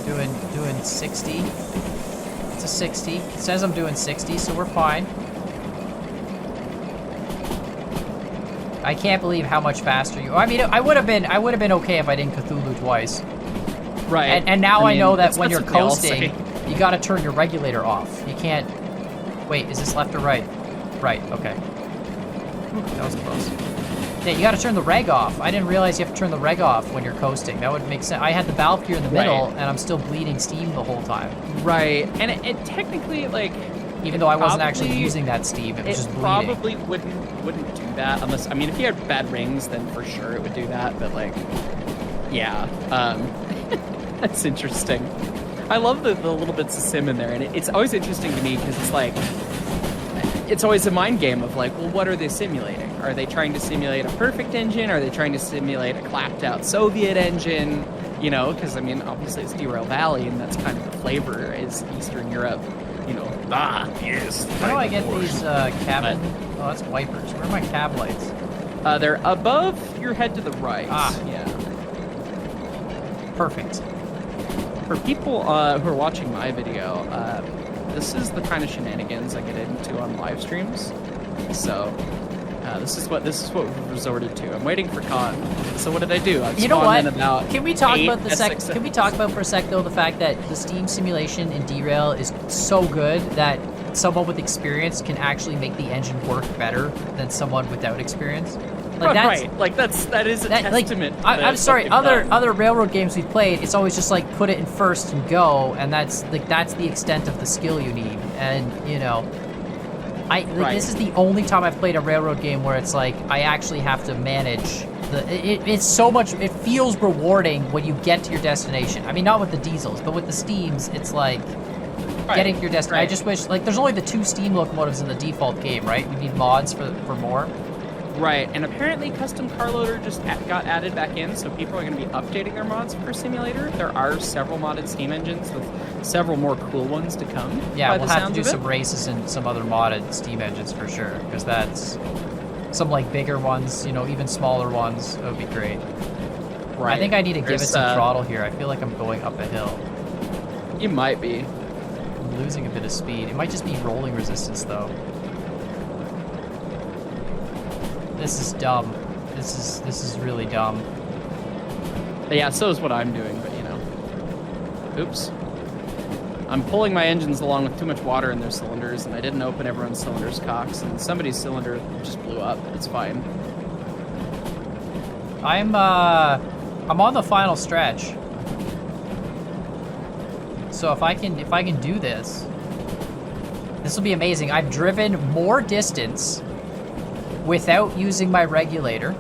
Doing 60. It's a 60. It says I'm doing 60, so we're fine. I can't believe how much faster you. I mean, I would have been okay if I didn't Cthulhu twice. Right. And now I know that when you're coasting, you got to turn your regulator off. You can't. Wait, is this left or right? Right. Okay. That was close. Yeah, you got to turn the reg off. I didn't realize you have to turn the reg off when you're coasting. That would make sense. I had the valve gear in the middle, and I'm still bleeding steam the whole time. Right, and it technically, like... Even though I wasn't actually using that steam, it was just bleeding. It probably wouldn't do that unless... I mean, if you had bad rings, then for sure it would do that, but, like... Yeah, that's interesting. I love the little bits of sim in there, and it's always interesting to me, because it's like... It's always a mind game of like, well, what are they simulating? Are they trying to simulate a perfect engine? Are they trying to simulate a clapped out Soviet engine? You know, because I mean, obviously it's Derail Valley, and that's kind of the flavor is Eastern Europe. You know, yes. How do I get these cab? Oh, that's wipers. Where are my cab lights? They're above your head to the right. Ah, yeah. Perfect. For people who are watching my video, this is the kind of shenanigans I get into on live streams. So this is what we've resorted to. I'm waiting for Con. So what did I do? You know what? Can we talk about Can we talk about for a sec though the fact that the steam simulation in Derail is so good that someone with experience can actually make the engine work better than someone without experience? Like that's, right. Like that is a testament. Like, I'm sorry. Other railroad games we've played, it's always just like put it in first and go, and that's the extent of the skill you need. And you know, this is the only time I've played a railroad game where it's like I actually have to manage it's so much. It feels rewarding when you get to your destination. I mean, not with the diesels, but with the steams, it's like getting to your destination. Right. I just wish there's only the 2 steam locomotives in the default game, right? We need mods for more. Right, and apparently Custom Car Loader just got added back in, so people are going to be updating their mods for Simulator. There are several modded steam engines with several more cool ones to come. Yeah, we'll have to do some races and some other modded steam engines for sure, because that's some like bigger ones, you know, even smaller ones. That would be great. Right. I think I need to give it some throttle here. I feel like I'm going up a hill. You might be. I'm losing a bit of speed. It might just be rolling resistance though. This is dumb. This is really dumb. Yeah, so is what I'm doing, but you know. Oops. I'm pulling my engines along with too much water in their cylinders, and I didn't open everyone's cylinders cocks, and somebody's cylinder just blew up. It's fine. I'm on the final stretch. So if I can do this, this will be amazing. I've driven more distance without using my regulator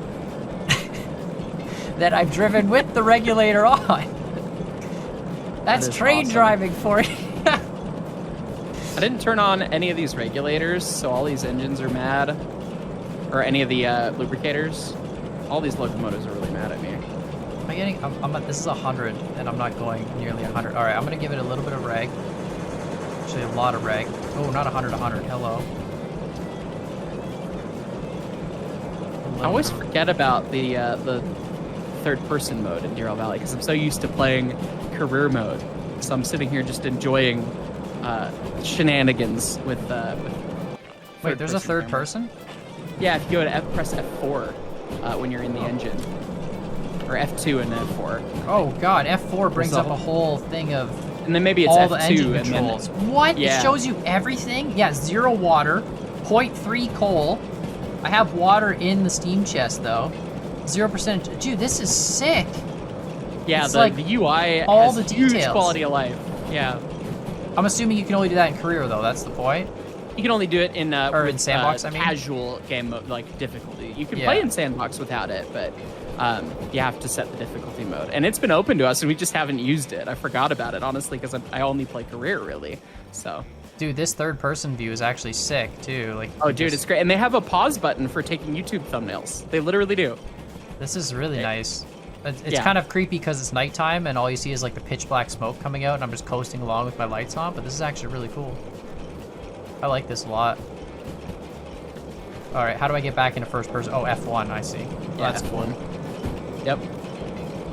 than I've driven with the regulator on. That's train awesome. Driving for you. I didn't turn on any of these regulators, so all these engines are mad. Or any of the lubricators. All these locomotives are really mad at me. Am I getting... this is 100, and I'm not going nearly 100. All right, I'm going to give it a little bit of reg. Actually, a lot of reg. Oh, not 100, 100. Hello. I always forget about the third-person mode in Derail Valley, because I'm so used to playing career mode. So I'm sitting here just enjoying shenanigans with Wait, there's a third person? Yeah, if you go to press F4 when you're in the engine. Or F2 and F4. Oh god, F4 brings up a whole thing of and then maybe it's all F2 the engine and controls. then, what? Yeah. It shows you everything? Yeah, 0 water, 0.3 coal. I have water in the steam chest though. 0%. Dude, this is sick. Yeah, it's like the UI all has the huge details. quality of life. Yeah. I'm assuming you can only do that in career though. That's the point. You can only do it in or in sandbox. I mean, casual game mode, like difficulty. You can play in sandbox without it, but you have to set the difficulty mode. And it's been open to us, and we just haven't used it. I forgot about it honestly because I only play career really. So. Dude, this third-person view is actually sick too. Like. Oh, dude, it's great, and they have a pause button for taking YouTube thumbnails. They literally do. This is really nice. It's kind of creepy because it's nighttime and all you see is like the pitch black smoke coming out, and I'm just coasting along with my lights on. But this is actually really cool. I like this a lot. All right, how do I get back into first person? Oh, F1, I see. Well, that's F1. Yep.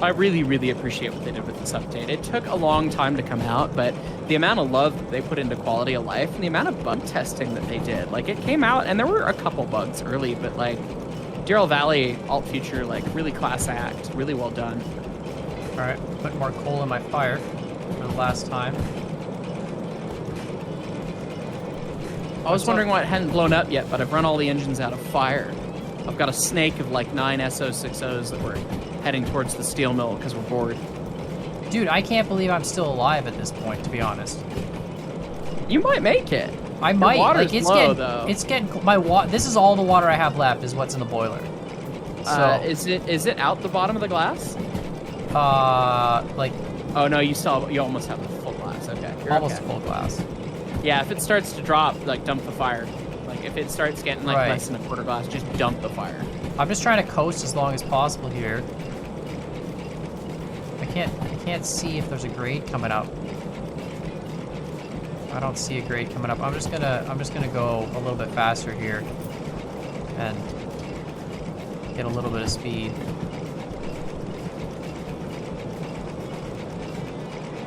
I really, really appreciate what they did with this update. It took a long time to come out, but the amount of love that they put into quality of life and the amount of bug testing that they did, like it came out and there were a couple bugs early, but like Derail Valley alt future, like really class act, really well done. All right, put more coal in my fire for the last time. I was wondering why it hadn't blown up yet, but I've run all the engines out of fire. I've got a snake of like 9 SO60s that we're heading towards the steel mill because we're bored. Dude, I can't believe I'm still alive at this point, to be honest. You might make it. I might. Water's like it's low, getting, though. It's getting my water. This is all the water I have left. Is what's in the boiler. So is it out the bottom of the glass? Like. Oh no, you almost have a full glass. Okay, you're almost full glass. Yeah, if it starts to drop, like dump the fire. Like if it starts getting like less than a quarter glass, just dump the fire. I'm just trying to coast as long as possible here. I can't see if there's a grade coming up. I don't see a grade coming up. I'm just gonna go a little bit faster here and get a little bit of speed.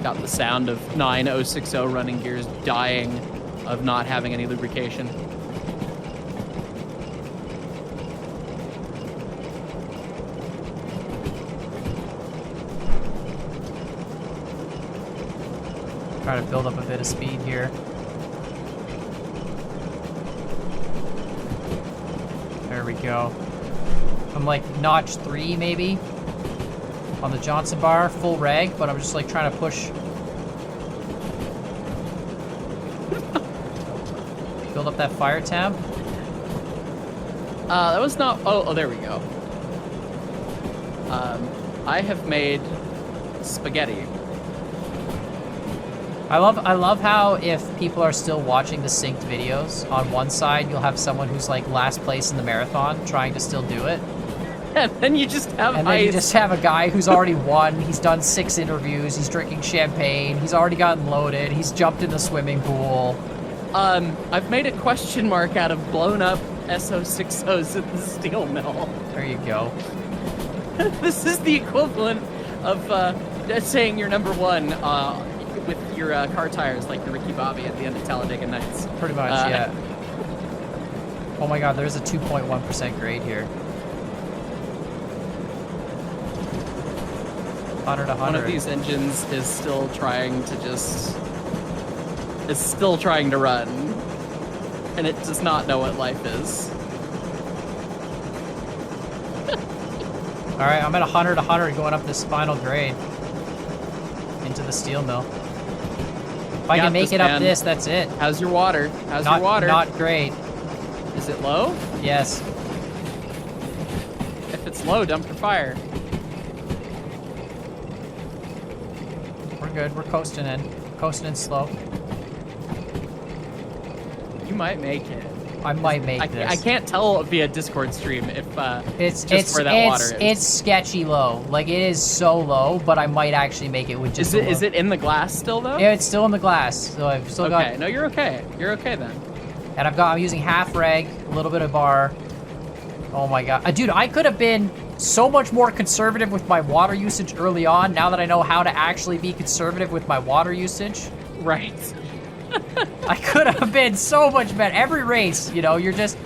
Got the sound of 9060 running gears dying of not having any lubrication. Try to build up a bit of speed here. There we go. I'm like notch 3 maybe on the Johnson bar, full reg, but I'm just like trying to push. Build up that fire tab. That was not. Oh, there we go. I have made spaghetti. I love how if people are still watching the synced videos, on one side you'll have someone who's like last place in the marathon trying to still do it. And then you just have And then you just have a guy who's already won, he's done 6 interviews, he's drinking champagne, he's already gotten loaded, he's jumped in the swimming pool. I've made a question mark out of blown up SO60s at the steel mill. There you go. This is the equivalent of saying you're number 1 with your car tires like the Ricky Bobby at the end of Talladega Nights. Pretty much, yeah. Oh my god, there's a 2.1% grade here. 100 to 100. One of these engines is still trying to run, and it does not know what life is. All right, I'm at 100 to 100 going up this final grade into the steel mill. If I can make it up this, that's it. How's your water? How's your water? Not great. Is it low? Yes. If it's low, dump your fire. We're good. We're coasting in. Coasting in slow. You might make it. I might make this. I can't tell via Discord stream if it's where that water is. It's sketchy low. Like, it is so low, but I might actually make it with just. Is it in the glass still though? Yeah, it's still in the glass. So I've still got. Okay, no, you're okay. You're okay then. And I'm using half reg, a little bit of bar. Oh my god, dude! I could have been so much more conservative with my water usage early on. Now that I know how to actually be conservative with my water usage. Right. I could have been so much better. Every race, you know, you're just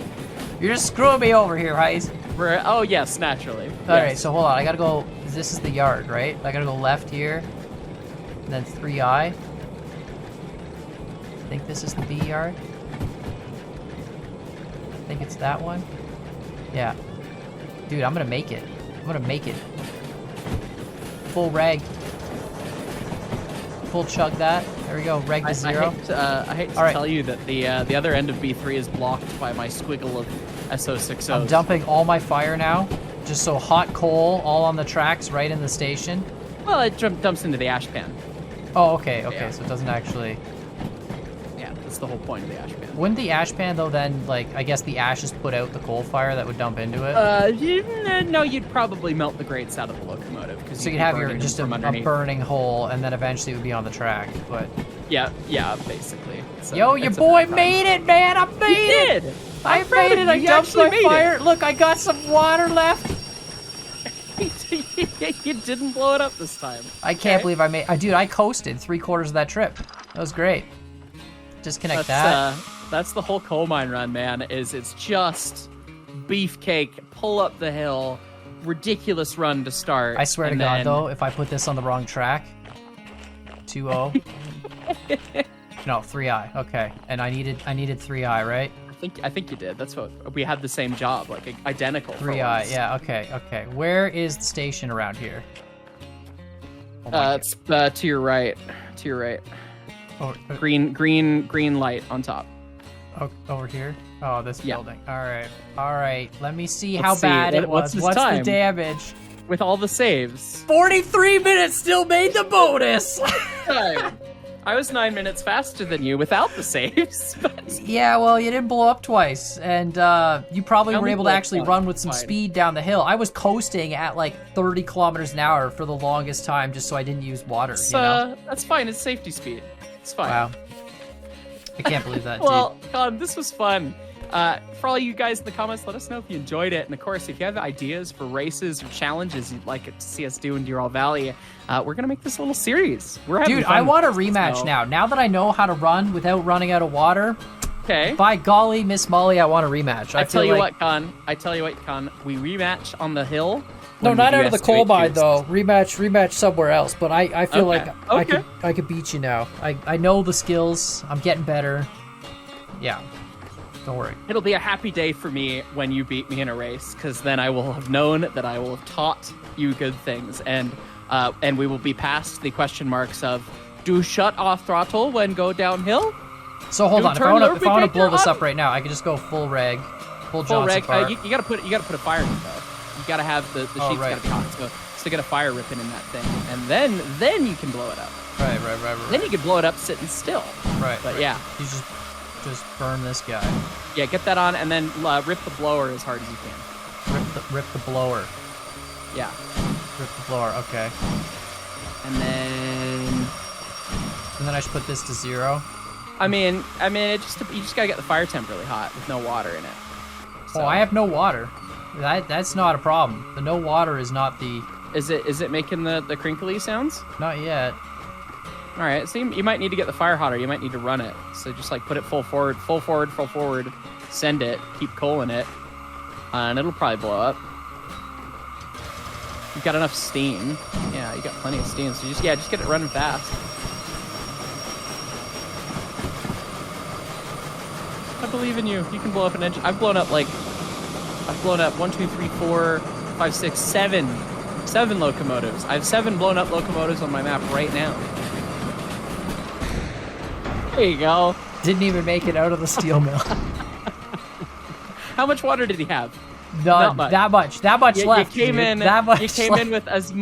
screwing me over here, Hyce. Oh yes, naturally. All right, so hold on. I gotta go. This is the yard, right? I gotta go left here, and then 3i. I think this is the B yard. I think it's that one. Yeah. Dude, I'm gonna make it. I'm gonna make it. Full reg. Full chug that. There we go. Reg to 0. I hate to tell you that the other end of B3 is blocked by my squiggle of SO60s. I'm dumping all my fire now. Just so hot coal all on the tracks right in the station. Well, it dumps into the ash pan. Oh, okay. Yeah. So it doesn't actually... Yeah, that's the whole point of the ash pan. Wouldn't the ash pan, though, then, like, I guess the ashes put out the coal fire that would dump into it? No, you'd probably melt the grates out of the locomotive. So you'd have just a burning hole, and then eventually it would be on the track, but... Yeah, basically. So yo, your boy made it, man! I made it! I made it! I dumped my fire! Look, I got some water left! You didn't blow it up this time. I can't believe I made... Dude, I coasted 3/4 of that trip. That was great. Disconnect that. That's the whole coal mine run, man. It's just beefcake, pull up the hill, ridiculous run to start. I swear to God, though, if I put this on the wrong track, 2-0. No, 3i. Okay, and I needed 3i, right? I think you did. That's what we had the same job, like identical. 3i. Yeah. Okay. Where is the station around here? It's to your right. To your right. Oh, green light on top. Oh, over here? Oh, this building. All right. Let me see Let's how see. bad it was. What's time? the damage? With all the saves. 43 minutes still made the bonus. I was 9 minutes faster than you without the saves. Yeah, well, you didn't blow up twice, and you probably were able to actually run with some speed down the hill. I was coasting at like 30 kilometers an hour for the longest time just so I didn't use water. You know? That's fine. It's safety speed. It's fine. Wow. I can't believe that, well, Con, this was fun. For all you guys in the comments, let us know if you enjoyed it. And of course, if you have ideas for races or challenges you'd like to see us do in Derail Valley, we're going to make this a little series. Dude, I want a rematch now. Now that I know how to run without running out of water, okay. By golly, Miss Molly, I want a rematch. I tell you what, Con. We rematch on the hill. No, not out of the coal mine though. Rematch somewhere else. But I feel like I could beat you now. I know the skills. I'm getting better. Yeah. Don't worry. It'll be a happy day for me when you beat me in a race, because then I will have known that I will have taught you good things, and we will be past the question marks of do shut off throttle when go downhill. So hold on, if I want to blow this up right now, I can just go full reg, full Johnson car. You gotta put a fire in though. You gotta have the sheets gotta be hot, so get a fire ripping in that thing, and then you can blow it up. Right. Then you can blow it up sitting still. Right. But yeah, you just burn this guy. Yeah, get that on, and then rip the blower as hard as you can. Rip the blower. Yeah. Rip the blower. Okay. And then I should put this to 0. I mean, you just gotta get the fire temp really hot with no water in it. So. Oh, I have no water. That's not a problem. The no water is not the. Is it making the crinkly sounds? Not yet. All right, so you might need to get the fire hotter. You might need to run it. So just like put it full forward, send it, keep coal in it, and it'll probably blow up. You've got enough steam. Yeah, you got plenty of steam. So just get it running fast. I believe in you. You can blow up an engine. I've blown up 1, 2, 3, 4, 5, 6, 7 locomotives. I have 7 blown up locomotives on my map right now. There you go. Didn't even make it out of the steel mill. How much water did he have? Not much. That much left. You came in left. with as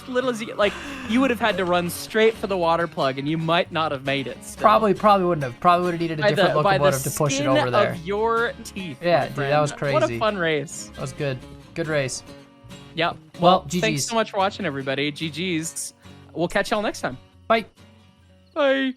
little as you like. You would have had to run straight for the water plug, and you might not have made it. Still. Probably wouldn't have. Probably would have needed a different locomotive to push it over there. Of your teeth. Yeah, dude, that was crazy. What a fun race. That was good. Good race. Yep. Well, GG's. Thanks so much for watching, everybody. GG's. We'll catch y'all next time. Bye. Bye.